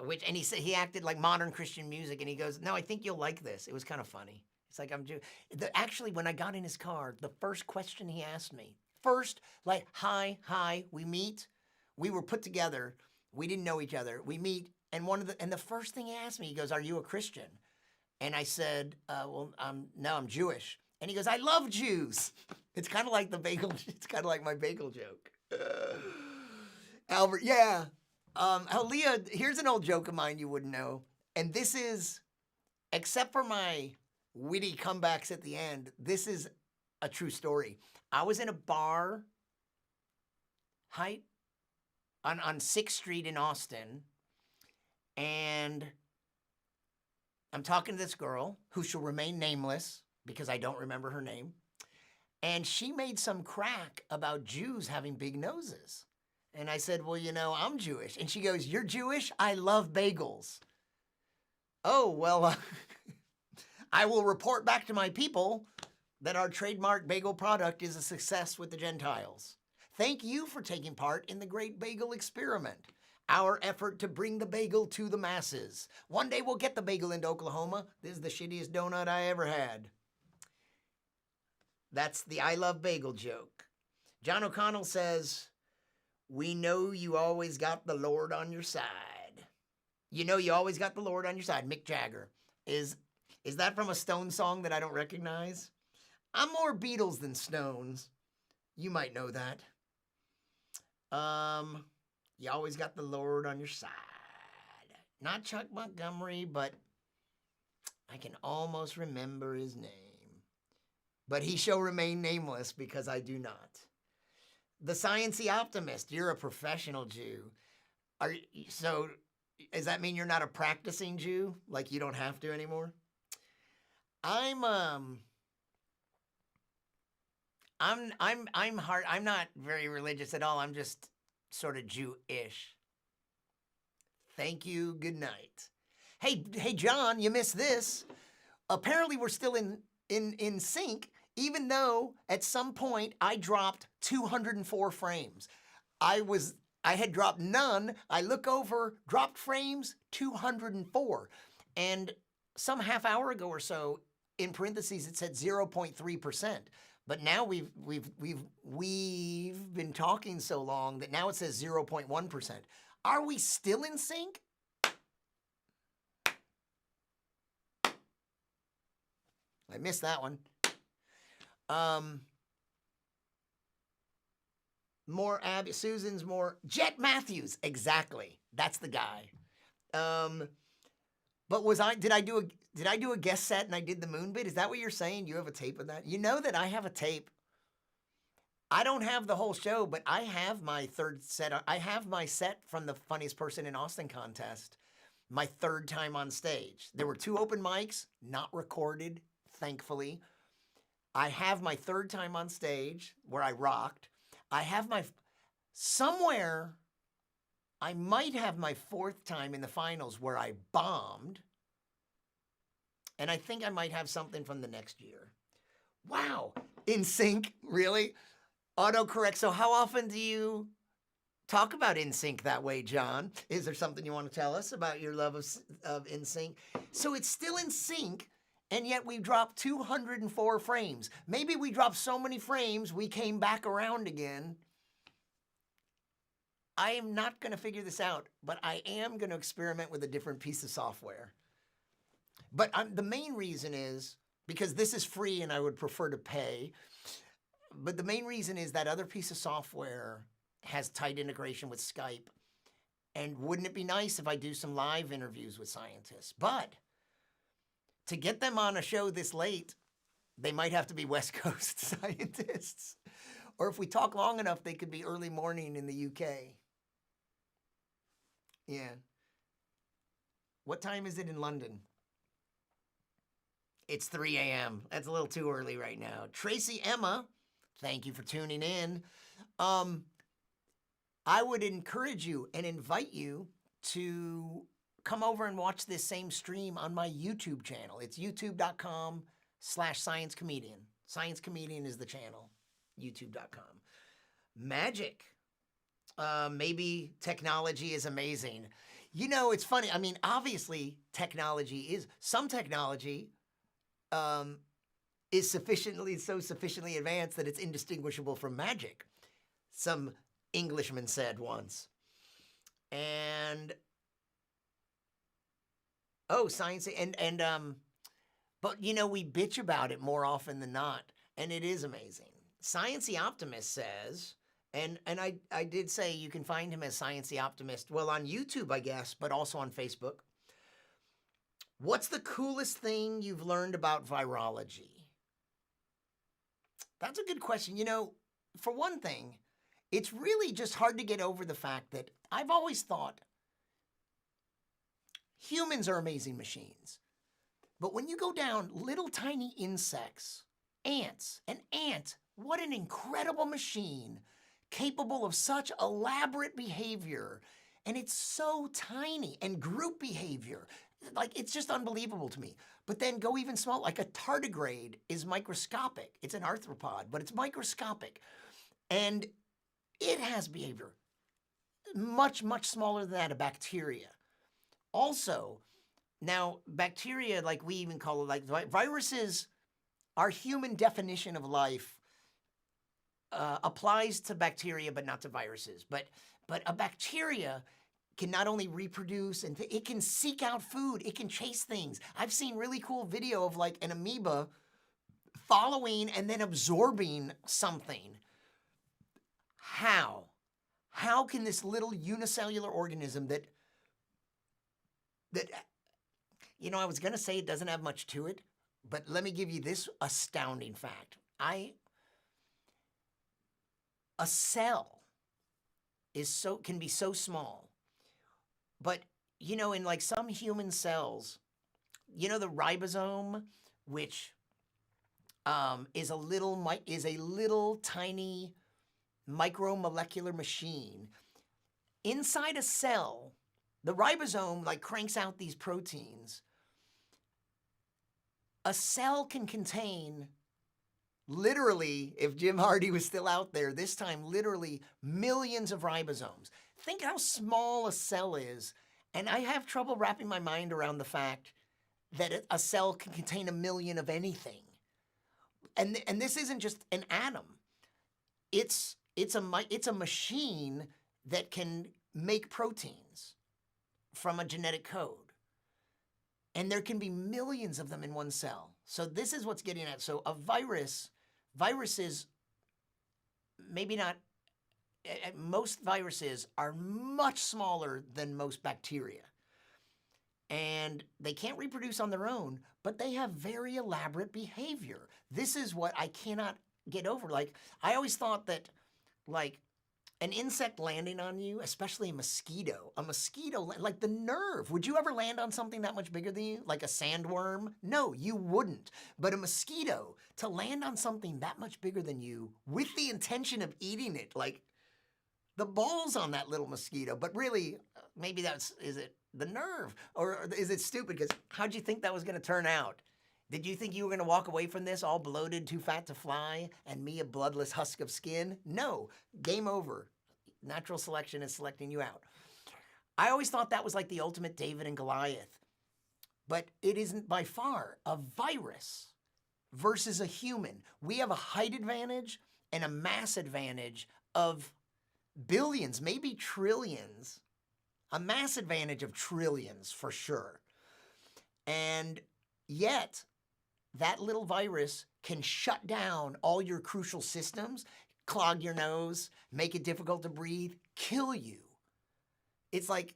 and he said he acted like modern Christian music, and he goes, "No, I think you'll like this." It was kind of funny. It's like actually, when I got in his car, the first question he asked me, like, hi, we meet. We were put together. We didn't know each other. We meet, and the first thing he asked me, he goes, "Are you a Christian?" And I said, "Well, no, I'm Jewish." And he goes, "I love Jews." It's kind of like it's kind of like my bagel joke. Albert, yeah. Leah, here's an old joke of mine you wouldn't know. And this is, except for my witty comebacks at the end, this is a true story. I was in a bar on 6th Street in Austin, and I'm talking to this girl who shall remain nameless because I don't remember her name. And she made some crack about Jews having big noses. And I said, "Well, I'm Jewish." And she goes, "You're Jewish? I love bagels." Oh, well, I will report back to my people that our trademark bagel product is a success with the Gentiles. Thank you for taking part in the Great Bagel Experiment, our effort to bring the bagel to the masses. One day we'll get the bagel into Oklahoma. This is the shittiest donut I ever had. That's the I love bagel joke. John O'Connell says, "We know you always got the Lord on your side." You know you always got the Lord on your side. Mick Jagger. Is that from a Stones song that I don't recognize? I'm more Beatles than Stones. You might know that. You always got the Lord on your side. Not Chuck Montgomery, but I can almost remember his name. But he shall remain nameless because I do not. The Sciency Optimist, you're a professional Jew. So does that mean you're not a practicing Jew? Like you don't have to anymore? I'm hard. I'm not very religious at all. I'm just sort of Jew-ish. Thank you. Good night. Hey, John, you missed this. Apparently, we're still in sync, even though at some point I dropped 204 frames. I had dropped none. I look over, dropped frames 204, and some half hour ago or so, in parentheses, it said 0.3%. But now we've been talking so long that now it says 0.1%. Are we still in sync? I missed that one. More Abby, Susan's more Jet Matthews, exactly. That's the guy. But did I do a guest set and I did the moon bit? Is that what you're saying? You have a tape of that? You know that I have a tape. I don't have the whole show, but I have my third set. I have my set from the Funniest Person in Austin contest, my third time on stage. There were 2 open mics, not recorded, thankfully. I have my third time on stage where I rocked. I have somewhere, I might have my 4th time in the finals where I bombed. And I think I might have something from the next year. Wow, in sync, really? Autocorrect. So how often do you talk about NSYNC that way, John? Is there something you want to tell us about your love of NSYNC? So it's still in sync, and yet we dropped 204 frames. Maybe we dropped so many frames, we came back around again. I am not going to figure this out, but I am going to experiment with a different piece of software. But the main reason is, because this is free and I would prefer to pay, but the main reason is that other piece of software has tight integration with Skype. And wouldn't it be nice if I do some live interviews with scientists? But to get them on a show this late, they might have to be West Coast scientists. Or if we talk long enough, they could be early morning in the UK. Yeah. What time is it in London? It's 3 a.m. That's a little too early right now. Tracy Emma, thank you for tuning in. I would encourage you and invite you to come over and watch this same stream on my YouTube channel. It's youtube.com/sciencecomedian. Science Comedian is the channel, youtube.com. Magic. Maybe technology is amazing. You know, it's funny. I mean, obviously, some technology is sufficiently advanced that it's indistinguishable from magic. Some Englishman said once. And science but you know, we bitch about it more often than not, and it is amazing. Sciency Optimist says, and I did say you can find him as Sciency Optimist, well, on YouTube, I guess, but also on Facebook. What's the coolest thing you've learned about virology? That's a good question. You know, for one thing, it's really just hard to get over the fact that I've always thought humans are amazing machines. But when you go down little tiny insects, ants, an ant, what an incredible machine, capable of such elaborate behavior. And it's so tiny, and group behavior. Like, it's just unbelievable to me. But then go even small, like a tardigrade is microscopic. It's an arthropod, but it's microscopic. And it has behavior much, much smaller than that of bacteria. Also, now bacteria, like we even call it, like viruses, our human definition of life applies to bacteria, but not to viruses. But a bacteria can not only reproduce, and it can seek out food. It can chase things. I've seen really cool video of like an amoeba following and then absorbing something. How? How can this little unicellular organism that I was going to say it doesn't have much to it, but let me give you this astounding fact. A cell can be so small, but in like some human cells, the ribosome, which is a little tiny micromolecular machine inside a cell. The ribosome like cranks out these proteins. A cell can contain literally, if Jim Hardy was still out there, this time literally millions of ribosomes. Think how small a cell is, and I have trouble wrapping my mind around the fact that a cell can contain a million of anything. And this isn't just an atom. It's a machine that can make proteins from a genetic code. And there can be millions of them in one cell. So this is what's getting at. So a viruses, maybe not, most viruses are much smaller than most bacteria. And they can't reproduce on their own, but they have very elaborate behavior. This is what I cannot get over. Like, I always thought that, like, an insect landing on you, especially a mosquito, like the nerve. Would you ever land on something that much bigger than you? Like a sandworm? No, you wouldn't. But a mosquito, to land on something that much bigger than you with the intention of eating it, like the balls on that little mosquito. But really, maybe is it the nerve? Or is it stupid? Because how'd you think that was gonna turn out? Did you think you were gonna walk away from this all bloated, too fat to fly, and me a bloodless husk of skin? No, game over. Natural selection is selecting you out. I always thought that was like the ultimate David and Goliath, but it isn't by far. A virus versus a human. We have a height advantage and a mass advantage of billions, maybe trillions. A mass advantage of trillions for sure. And yet, that little virus can shut down all your crucial systems, clog your nose, make it difficult to breathe, kill you. It's like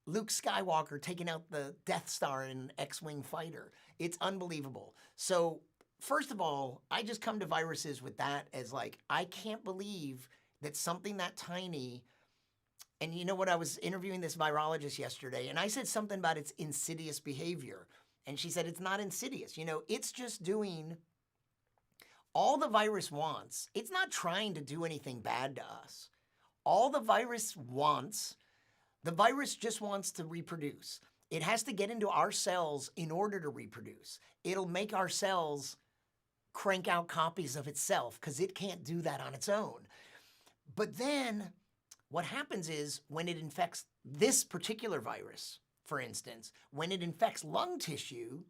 Luke Skywalker taking out the Death Star in an X-Wing fighter. It's unbelievable. So, first of all, I just come to viruses with that as like, I can't believe that something that tiny, and you know what, I was interviewing this virologist yesterday, and I said something about its insidious behavior. And she said, it's not insidious. It's just doing all the virus wants. It's not trying to do anything bad to us. All the virus just wants to reproduce. It has to get into our cells in order to reproduce. It'll make our cells crank out copies of itself because it can't do that on its own. But then what happens is when it infects this particular virus, for instance, when it infects lung tissue,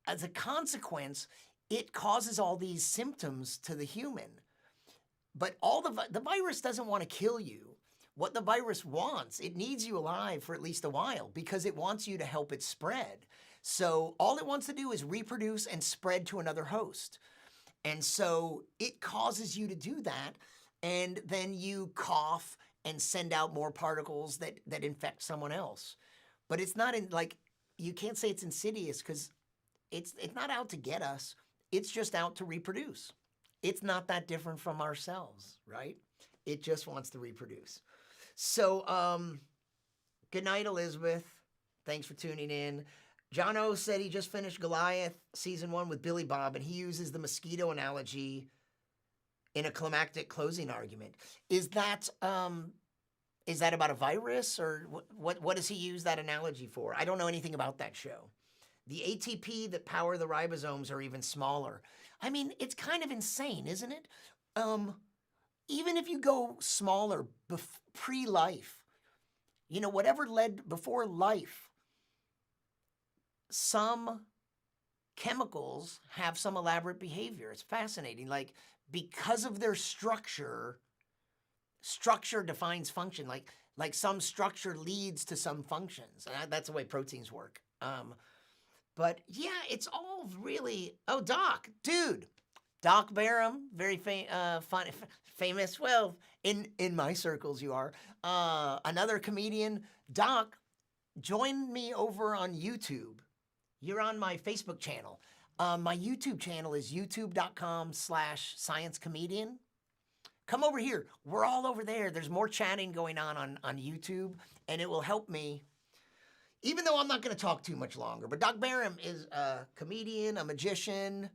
as a consequence, it causes all these symptoms to the human. But the virus doesn't want to kill you. What the virus wants, it needs you alive for at least a while because it wants you to help it spread. So all it wants to do is reproduce and spread to another host. And so it causes you to do that, and then you cough and send out more particles that infect someone else. But it's not you can't say it's insidious because it's not out to get us. It's just out to reproduce. It's not that different from ourselves, right? It just wants to reproduce. So, good night, Elizabeth. Thanks for tuning in. John O said he just finished Goliath season 1 with Billy Bob, and he uses the mosquito analogy in a climactic closing argument. Is that about a virus, or what does he use that analogy for? I don't know anything about that show. The ATP that power the ribosomes are even smaller. I mean, it's kind of insane, isn't it? Even if you go smaller pre-life, whatever led before life, some chemicals have some elaborate behavior. It's fascinating. Like, because of their structure defines function. Like some structure leads to some functions. That's the way proteins work. But yeah, it's all really, Doc, dude. Doc Barham, very famous. Well, in my circles you are. Another comedian. Doc, join me over on YouTube. You're on my Facebook channel. My YouTube channel is youtube.com/sciencecomedian. Come over here. We're all over there. There's more chatting going on YouTube, and it will help me, even though I'm not going to talk too much longer. But Doc Barham is a comedian, a magician,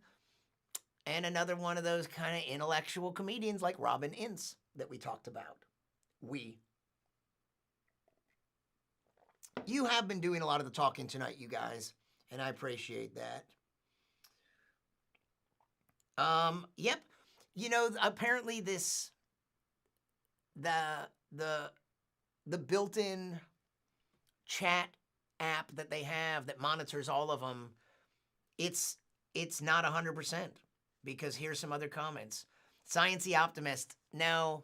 and another one of those kind of intellectual comedians like Robin Ince that we talked about. You have been doing a lot of the talking tonight, you guys, and I appreciate that. Yep. You know, apparently the built-in chat app that they have that monitors all of them, it's not 100%, because here's some other comments. Science-y Optimist. Now,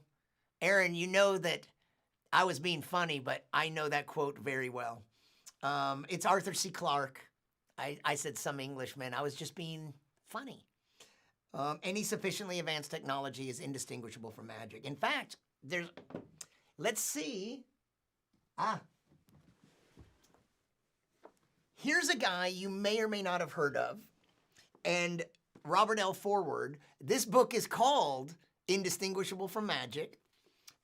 Aaron, you know that I was being funny, but I know that quote very well. It's Arthur C. Clarke. I said some Englishman. I was just being funny. Any sufficiently advanced technology is indistinguishable from magic. In fact, let's see. Here's a guy you may or may not have heard of, and Robert L. Forward. This book is called Indistinguishable from Magic.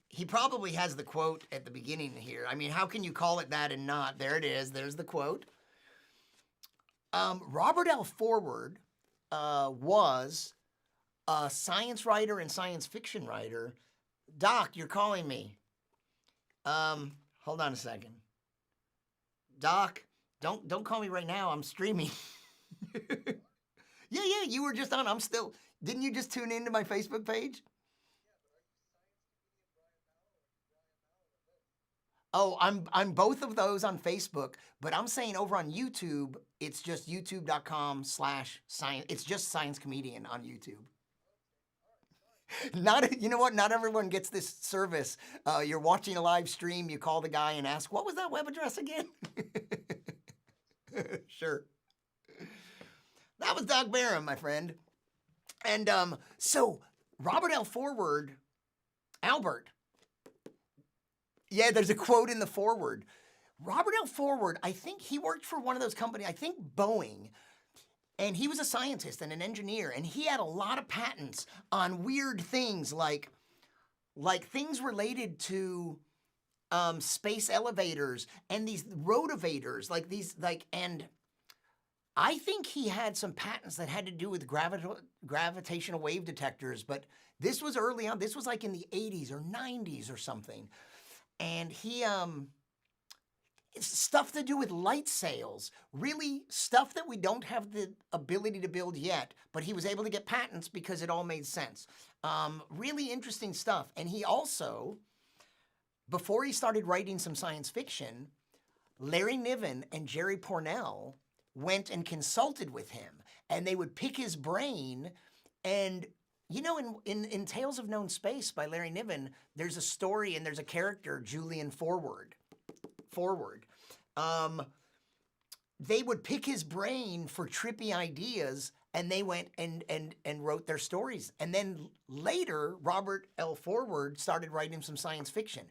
He probably has the quote at the beginning here. I mean, how can you call it that and not? There it is. There's the quote. Robert L. Forward was a science writer and science fiction writer. Doc, you're calling me. Hold on a second. Doc, don't call me right now. I'm streaming. Yeah, you were just on. I'm still. Didn't you just tune into my Facebook page? Oh, I'm both of those on Facebook, but I'm saying over on YouTube, it's just youtube.com/science. It's just Science Comedian on YouTube. You know what? Not everyone gets this service. You're watching a live stream, you call the guy and ask, what was that web address again? Sure. That was Doc Barham, my friend. And so Robert L. Forward, Albert. Yeah, there's a quote in the forward. Robert L. Forward, I think he worked for one of those companies, I think Boeing, and he was a scientist and an engineer, and he had a lot of patents on weird things like things related to space elevators and these rotovators, and I think he had some patents that had to do with gravitational wave detectors, but this was early on. This was like in the 80s or 90s or something. And he, stuff to do with light sails, really stuff that we don't have the ability to build yet, but he was able to get patents because it all made sense. Really interesting stuff. And he also, before he started writing some science fiction, Larry Niven and Jerry Pournelle went and consulted with him, and they would pick his brain. And you know, in Tales of Known Space by Larry Niven, there's a story and there's a character, Julian Forward. They would pick his brain for trippy ideas, and they went and wrote their stories. And then later, Robert L. Forward started writing some science fiction.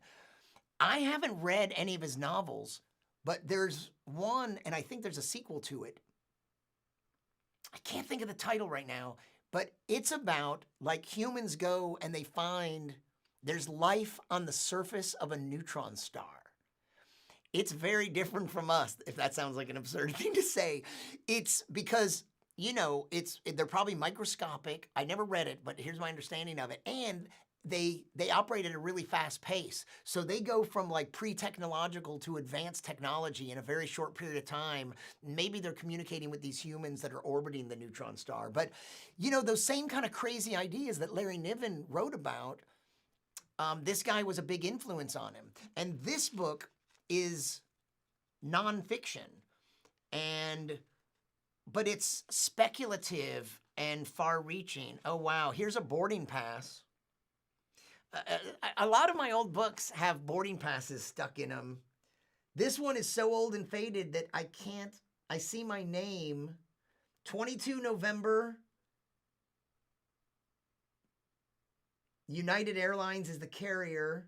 I haven't read any of his novels, but there's one, and I think there's a sequel to it. I can't think of the title right now, but it's about like humans go and they find there's life on the surface of a neutron star. It's very different from us, if that sounds like an absurd thing to say. It's because, you know, they're probably microscopic. I never read it, but here's my understanding of it. And they operate at a really fast pace. So they go from like pre-technological to advanced technology in a very short period of time. Maybe they're communicating with these humans that are orbiting the neutron star. But, you know, those same kind of crazy ideas that Larry Niven wrote about, this guy was a big influence on him. And this book is nonfiction, but it's speculative and far-reaching. Oh, wow, here's a boarding pass. A lot of my old books have boarding passes stuck in them. This one is so old and faded that I see my name, 22 November, United Airlines is the carrier,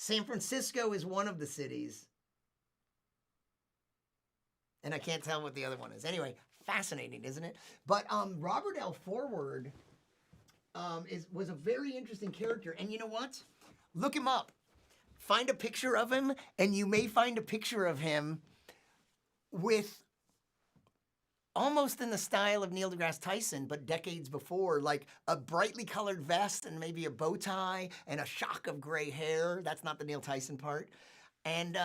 San Francisco is one of the cities. And I can't tell what the other one is. Anyway, fascinating, isn't it? But Robert L. Forward was a very interesting character. And you know what? Look him up. Find a picture of him, and you may find a picture of him with almost in the style of Neil deGrasse Tyson, but decades before, like a brightly colored vest and maybe a bow tie and a shock of gray hair. That's not the Neil Tyson part. And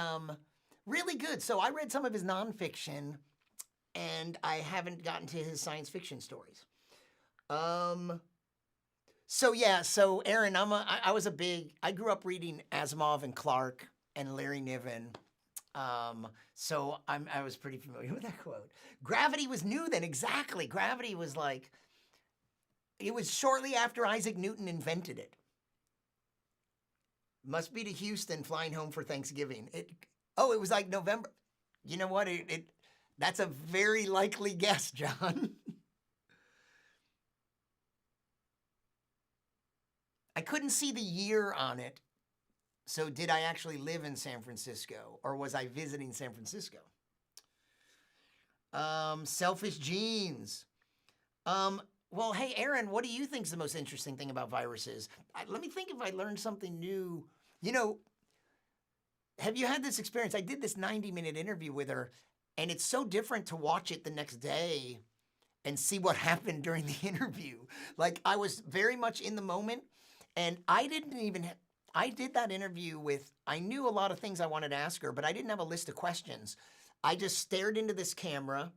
really good. So I read some of his nonfiction, and I haven't gotten to his science fiction stories. So yeah, so Aaron, I grew up reading Asimov and Clarke and Larry Niven. So I was pretty familiar with that quote. Gravity was new then, exactly. Gravity was like, it was shortly after Isaac Newton invented it. Must be to Houston flying home for Thanksgiving. It was like November. You know what? That's a very likely guess, John. I couldn't see the year on it. So did I actually live in San Francisco, or was I visiting San Francisco? Selfish genes. Well, hey, Aaron, what do you think is the most interesting thing about viruses? Let me think if I learned something new. You know, have you had this experience? I did this 90-minute interview with her, and it's so different to watch it the next day and see what happened during the interview. Like, I was very much in the moment, and I did that interview with, I knew a lot of things I wanted to ask her, but I didn't have a list of questions. I just stared into this camera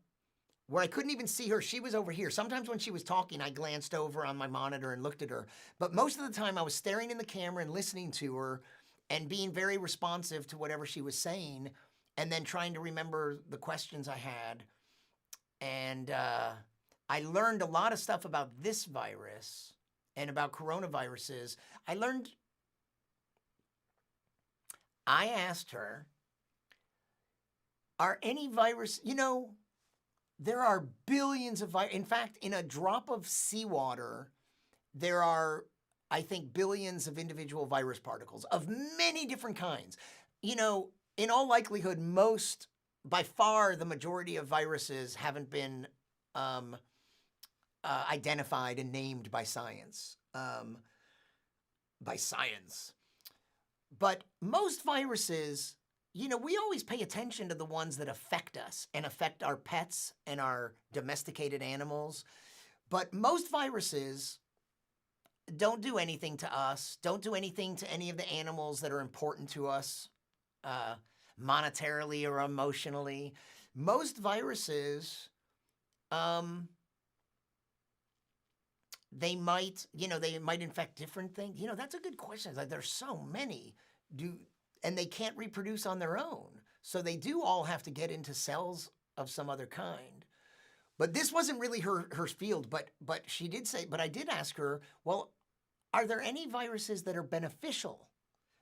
where I couldn't even see her. She was over here. Sometimes when she was talking, I glanced over on my monitor and looked at her. But most of the time I was staring in the camera and listening to her and being very responsive to whatever she was saying, and then trying to remember the questions I had. And I learned a lot of stuff about this virus and about coronaviruses. I asked her, are any virus, there are billions of viruses. In fact, in a drop of seawater, there are, I think, billions of individual virus particles of many different kinds. In all likelihood, by far, the majority of viruses haven't been identified and named by science. But most viruses, we always pay attention to the ones that affect us and affect our pets and our domesticated animals. But most viruses don't do anything to us, don't do anything to any of the animals that are important to us, monetarily or emotionally. Most viruses, they might infect different things. That's a good question. Like, there's so many, and they can't reproduce on their own. So they do all have to get into cells of some other kind. But this wasn't really her field, but she did say, but I did ask her, well, are there any viruses that are beneficial?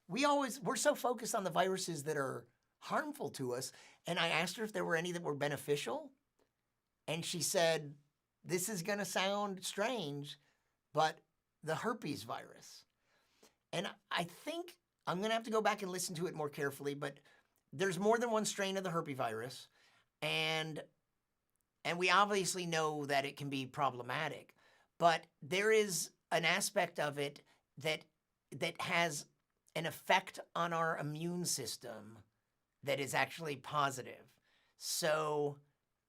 We're so focused on the viruses that are harmful to us. And I asked her if there were any that were beneficial. And she said, this is going to sound strange, but the herpes virus. And I think I'm going to have to go back and listen to it more carefully, but there's more than one strain of the herpes virus. And we obviously know that it can be problematic, but there is an aspect of it that has an effect on our immune system that is actually positive. So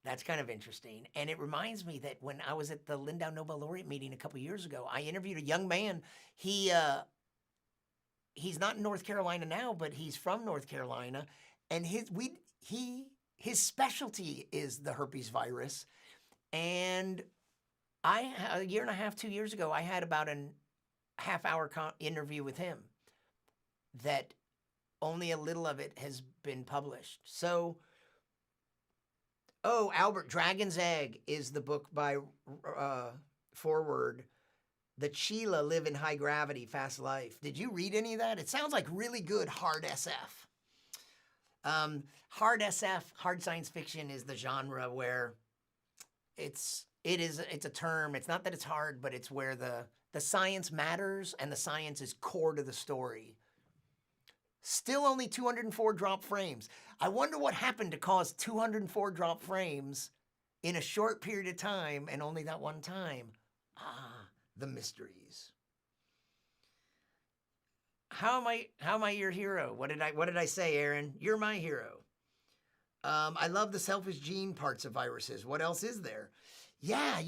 that's kind of interesting. And it reminds me that when I was at the Lindau Nobel Laureate meeting a couple years ago, I interviewed a young man. He's not in North Carolina now, but he's from North Carolina. And his specialty is the herpes virus. And a year and a half, 2 years ago, I had about a half-hour interview with him that only a little of it has been published. So, Albert, Dragon's Egg is the book by Forward. The Chila Live in High Gravity, Fast Life. Did you read any of that? It sounds like really good hard SF. Hard SF, hard science fiction, is the genre where it's a term. It's not that it's hard, but it's where the science matters and the science is core to the story. Still only 204 drop frames. I wonder what happened to cause 204 drop frames in a short period of time and only that one time. Ah, the mysteries. How am I your hero? What did I say, Aaron? You're my hero. I love the selfish gene parts of viruses. What else is there? Yeah,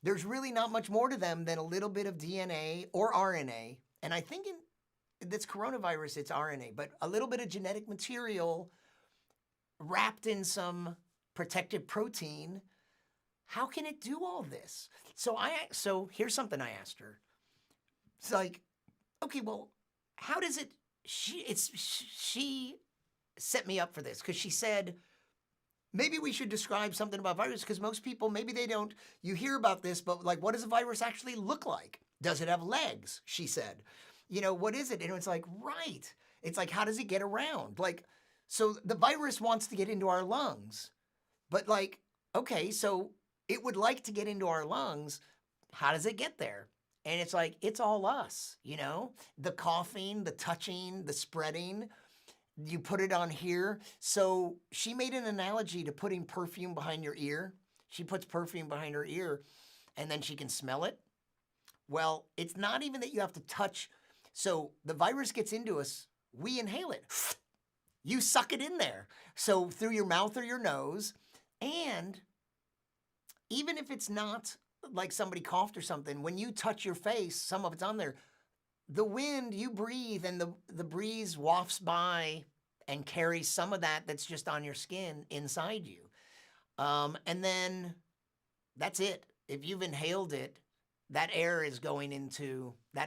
there's really not much more to them than a little bit of DNA or RNA. And I think in this coronavirus, it's RNA, but a little bit of genetic material wrapped in some protective protein. How can it do all this? So here's something I asked her. It's like, okay, well, how does it? She set me up for this because she said maybe we should describe something about virus because most people maybe they don't. You hear about this, but like, what does a virus actually look like? Does it have legs? She said. What is it? And it's like, right. It's like, how does it get around? Like, so the virus wants to get into our lungs, but like, okay, so it would like to get into our lungs. How does it get there? And it's like, it's all us, the coughing, the touching, the spreading. You put it on here. So she made an analogy to putting perfume behind your ear. She puts perfume behind her ear and then she can smell it. Well, it's not even that you have to touch. So the virus gets into us, we inhale it. You suck it in there. So through your mouth or your nose. And even if it's not like somebody coughed or something, when you touch your face, some of it's on there. The wind, you breathe and the breeze wafts by and carries some of that that's just on your skin inside you. And then that's it. If you've inhaled it, that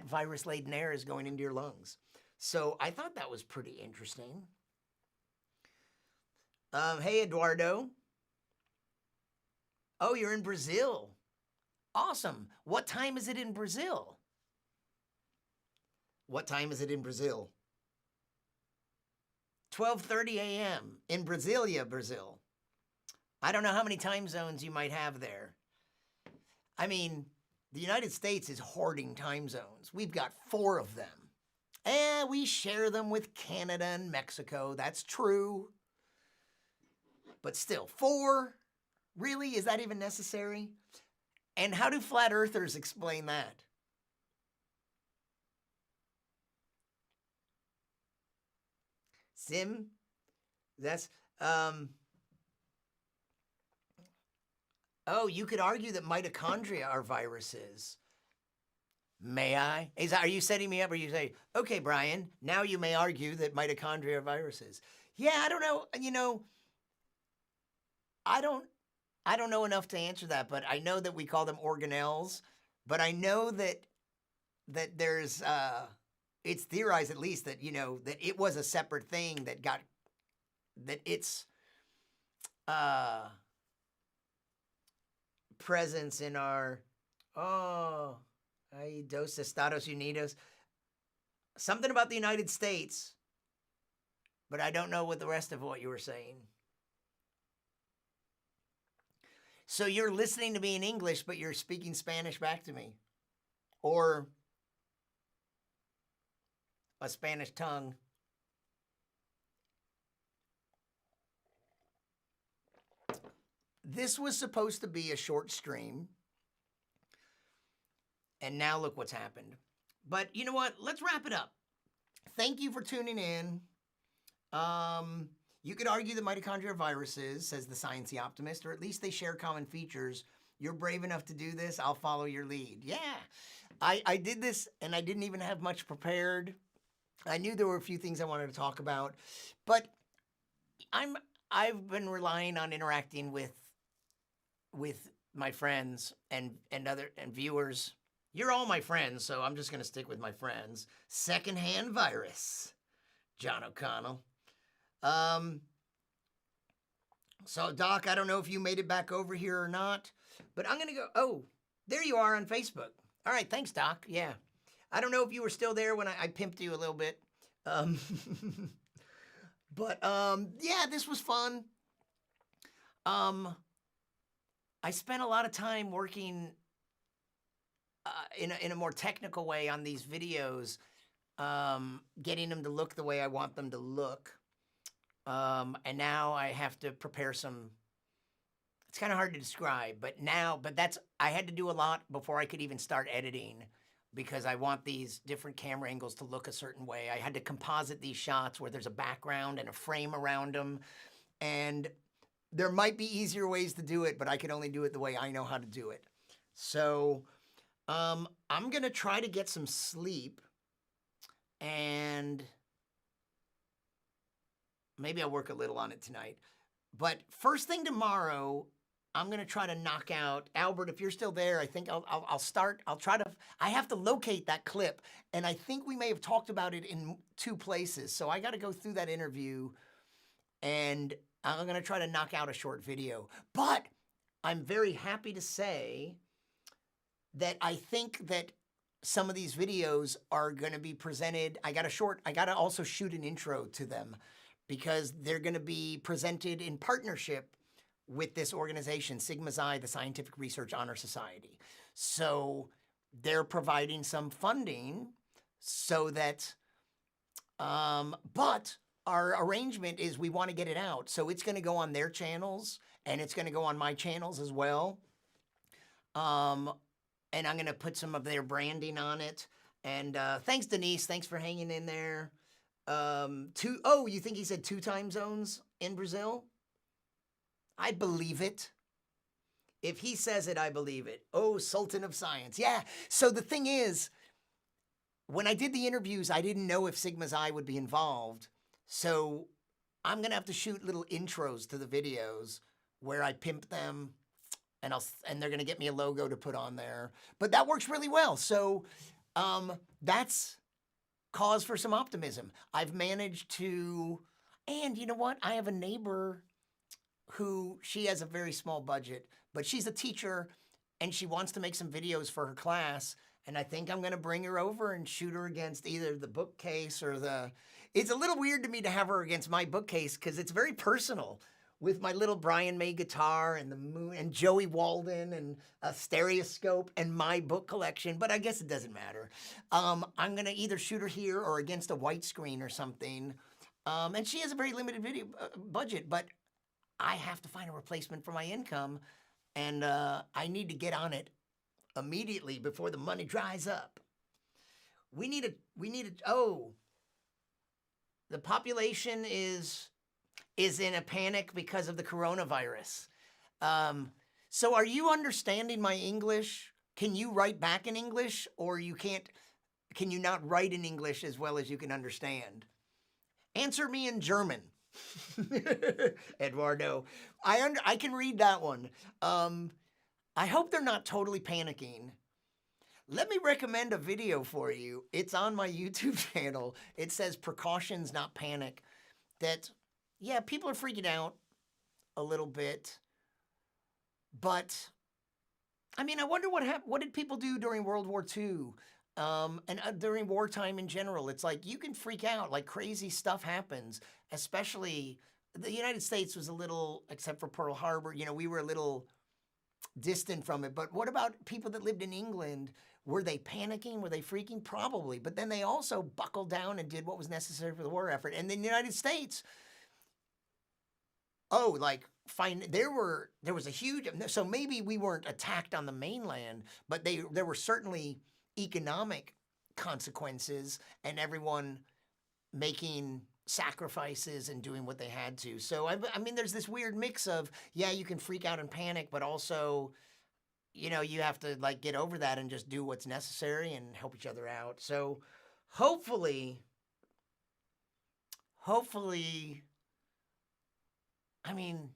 virus-laden air is going into your lungs. So I thought that was pretty interesting. Hey, Eduardo. Oh, you're in Brazil. Awesome. What time is it in Brazil? What time is it in Brazil? 12:30 a.m. in Brasilia, Brazil. I don't know how many time zones you might have there. I mean, the United States is hoarding time zones. We've got 4 of them. And we share them with Canada and Mexico. That's true. But still, 4? Really? Is that even necessary? And how do flat earthers explain that? Sim? That's, oh, you could argue that mitochondria are viruses. May I? Are you setting me up or you say, okay, Brian, now you may argue that mitochondria are viruses? Yeah, I don't know. I don't know enough to answer that, but I know that we call them organelles, but I know that there's, it's theorized at least that, that it was a separate thing that its presence in our, hay dos Estados Unidos, something about the United States, but I don't know what the rest of what you were saying. So you're listening to me in English, but you're speaking Spanish back to me. Or a Spanish tongue. This was supposed to be a short stream. And now look what's happened. But you know what? Let's wrap it up. Thank you for tuning in. You could argue that mitochondria are viruses, says the Sciencey Optimist, or at least they share common features. You're brave enough to do this. I'll follow your lead. Yeah, I did this and I didn't even have much prepared. I knew there were a few things I wanted to talk about, but I've been relying on interacting with my friends and viewers. You're all my friends, so I'm just going to stick with my friends. Secondhand virus, John O'Connell. So Doc, I don't know if you made it back over here or not, but I'm going to go. Oh, there you are on Facebook. All right. Thanks, Doc. Yeah. I don't know if you were still there when I pimped you a little bit. But yeah, this was fun. I spent a lot of time working in a more technical way on these videos. getting them to look the way I want them to look. And now I have to prepare some. It's kind of hard to describe, but I had to do a lot before I could even start editing because I want these different camera angles to look a certain way. I had to composite these shots where there's a background and a frame around them. And there might be easier ways to do it, but I can only do it the way I know how to do it. So I'm going to try to get some sleep, and maybe I'll work a little on it tonight. But first thing tomorrow, I'm going to try to knock out, Albert, if you're still there, I think I'll start, I have to locate that clip, and I think we may have talked about it in 2 places. So I got to go through that interview, and I'm going to try to knock out a short video. But I'm very happy to say that I think that some of these videos are going to be presented. I got to also shoot an intro to them because they're going to be presented in partnership with this organization, Sigma Xi, the Scientific Research Honor Society. So they're providing some funding so that, but our arrangement is we want to get it out. So it's going to go on their channels and it's going to go on my channels as well. And I'm going to put some of their branding on it. And thanks, Denise. Thanks for hanging in there. You think he said 2 time zones in Brazil? I believe it. If he says it, I believe it. Oh, Sultan of Science. Yeah. So the thing is, when I did the interviews, I didn't know if Sigma Xi would be involved. So I'm going to have to shoot little intros to the videos where I pimp them, and they're going to get me a logo to put on there. But that works really well. So that's cause for some optimism. I've managed to, and you know what? I have a neighbor who, she has a very small budget, but she's a teacher and she wants to make some videos for her class. And I think I'm going to bring her over and shoot her against either the bookcase or it's a little weird to me to have her against my bookcase because it's very personal with my little Brian May guitar and the moon and Joey Walden and a stereoscope and my book collection. But I guess it doesn't matter. I'm going to either shoot her here or against a white screen or something. And she has a very limited video budget, but I have to find a replacement for my income, and I need to get on it immediately before the money dries up. The population is in a panic because of the coronavirus. So are you understanding my English? Can you write back in English, or can you not write in English as well as you can understand? Answer me in German. Eduardo, I can read that one. I hope they're not totally panicking. Let me recommend a video for you. It's on my YouTube channel. It says precautions, not panic. That, yeah, people are freaking out a little bit. But, I mean, I wonder what did people do during World War II? And during wartime in general, it's like you can freak out, like crazy stuff happens, especially the United States was a little, except for Pearl Harbor, we were a little distant from it. But what about people that lived in England? Were they panicking? Were they freaking? Probably. But then they also buckled down and did what was necessary for the war effort. And then the United States, there was a huge, so maybe we weren't attacked on the mainland, but there were certainly economic consequences and everyone making sacrifices and doing what they had to. So, I mean, there's this weird mix of, yeah, you can freak out and panic, but also, you have to get over that and just do what's necessary and help each other out. So hopefully, I mean,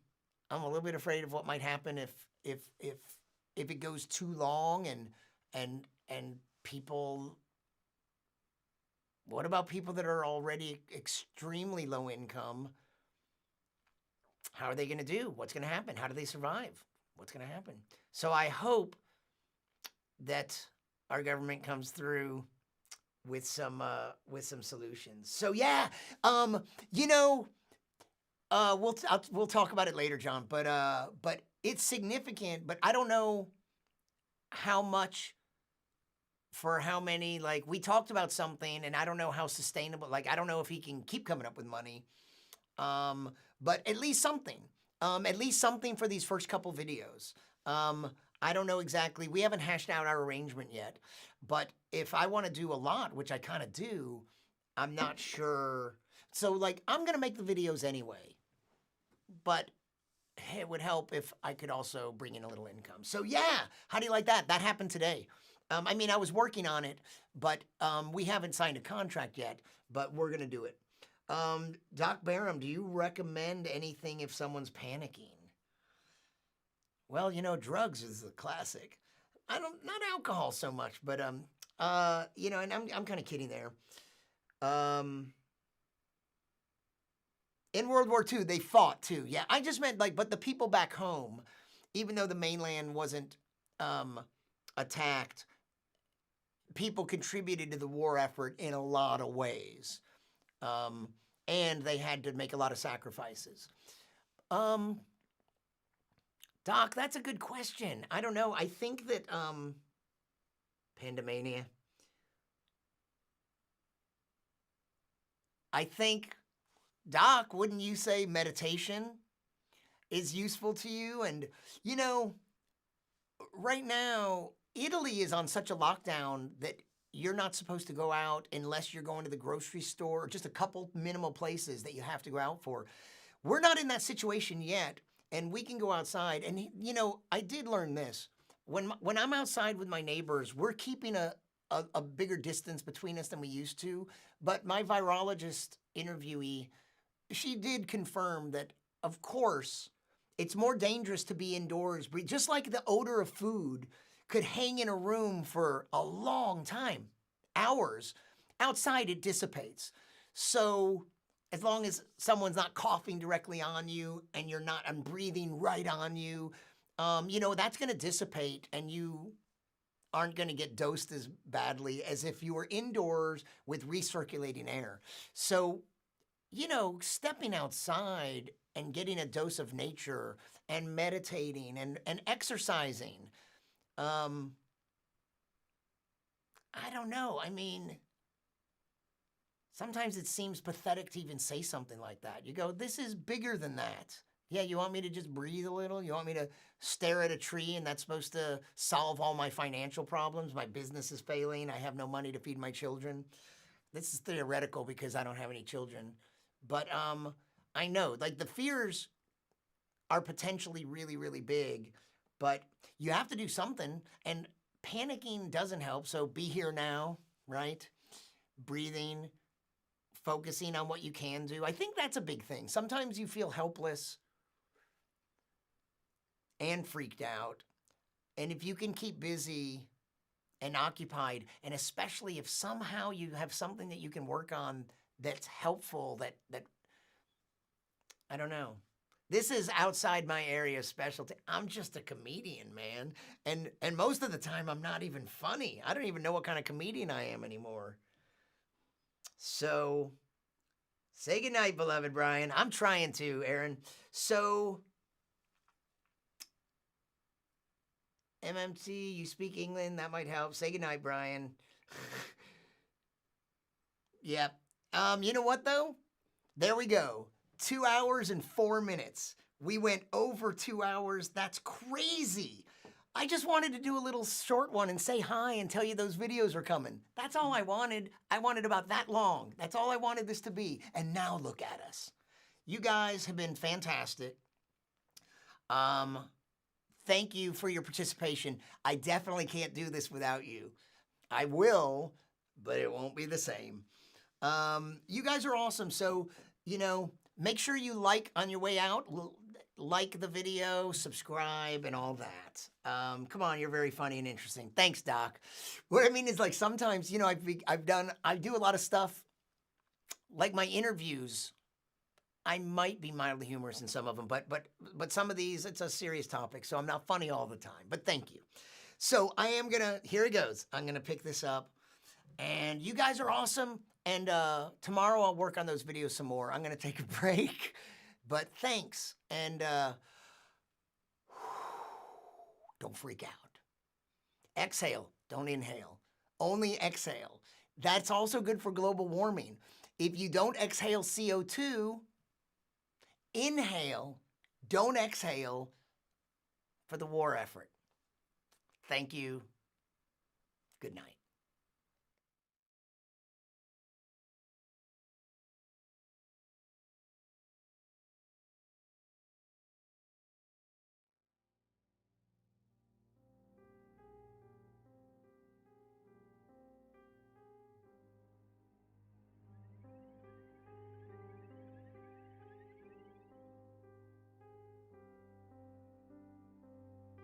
I'm a little bit afraid of what might happen if it goes too long and people, what about people that are already extremely low income? How are they going to do? What's going to happen? How do they survive? What's going to happen? So I hope that our government comes through with some solutions. So yeah, we'll talk about it later, John. But it's significant. But I don't know how much for how many, like, we talked about something and I don't know how sustainable, like, I don't know if he can keep coming up with money. But at least something. At least something for these first couple videos. I don't know exactly, we haven't hashed out our arrangement yet, but if I want to do a lot, which I kind of do, I'm not sure. So, like, I'm gonna make the videos anyway, but it would help if I could also bring in a little income. So yeah, how do you like that? That happened today. I mean, I was working on it, but we haven't signed a contract yet, but we're gonna do it. Doc Barham, do you recommend anything if someone's panicking? Well, you know, drugs is the classic. I don't, not alcohol so much, but you know, and I'm kind of kidding there. In World War II, they fought too. Yeah, I just meant like, but the people back home, even though the mainland wasn't attacked, people contributed to the war effort in a lot of ways. And they had to make a lot of sacrifices. Doc, that's a good question. I don't know. I think that Pandemania. I think, Doc, wouldn't you say meditation is useful to you? And you know, right now, Italy is on such a lockdown that you're not supposed to go out unless you're going to the grocery store or just a couple minimal places that you have to go out for. We're not in that situation yet, and we can go outside. And you know, I did learn this. When I'm outside with my neighbors, we're keeping a bigger distance between us than we used to. But my virologist interviewee, she did confirm that, of course, it's more dangerous to be indoors. Just like the odor of food could hang in a room for a long time, hours. Outside, it dissipates. So as long as someone's not coughing directly on you and you're not, I'm breathing right on you, you know, that's going to dissipate and you aren't going to get dosed as badly as if you were indoors with recirculating air. So, you know, stepping outside and getting a dose of nature and meditating and exercising, I don't know. I mean, sometimes it seems pathetic to even say something like that. You go, this is bigger than that. Yeah, you want me to just breathe a little? You want me to stare at a tree and that's supposed to solve all my financial problems? My business is failing. I have no money to feed my children. This is theoretical because I don't have any children. But I know, like, the fears are potentially really, really big, but you have to do something, and panicking doesn't help. So be here now, right? Breathing, focusing on what you can do. I think that's a big thing. Sometimes you feel helpless and freaked out. And if you can keep busy and occupied, and especially if somehow you have something that you can work on that's helpful, that I don't know. This is outside my area of specialty. I'm just a comedian, man. And most of the time I'm not even funny. I don't even know what kind of comedian I am anymore. So say goodnight, beloved Brian. I'm trying to, Aaron. So MMT, you speak England, that might help. Say goodnight, Brian. Yep. You know what though? There we go. 2 hours and 4 minutes. We went over 2 hours. That's crazy. I just wanted to do a little short one and say hi and tell you those videos are coming. That's all I wanted. I wanted about that long. That's all I wanted this to be. And now look at us. You guys have been fantastic. Thank you for your participation. I definitely can't do this without you. I will, but it won't be the same. You guys are awesome. So, you know, make sure you like on your way out. Like the video, subscribe, and all that. Come on, you're very funny and interesting. Thanks, Doc. What I mean is, like, sometimes, you know, I do a lot of stuff, like my interviews. I might be mildly humorous in some of them, but some of these, it's a serious topic, so I'm not funny all the time. But thank you. So I am gonna, here it goes. I'm gonna pick this up, and you guys are awesome. And tomorrow I'll work on those videos some more. I'm gonna take a break, but thanks. And don't freak out. Exhale, don't inhale. Only exhale. That's also good for global warming. If you don't exhale CO2, inhale, don't exhale for the war effort. Thank you. Good night.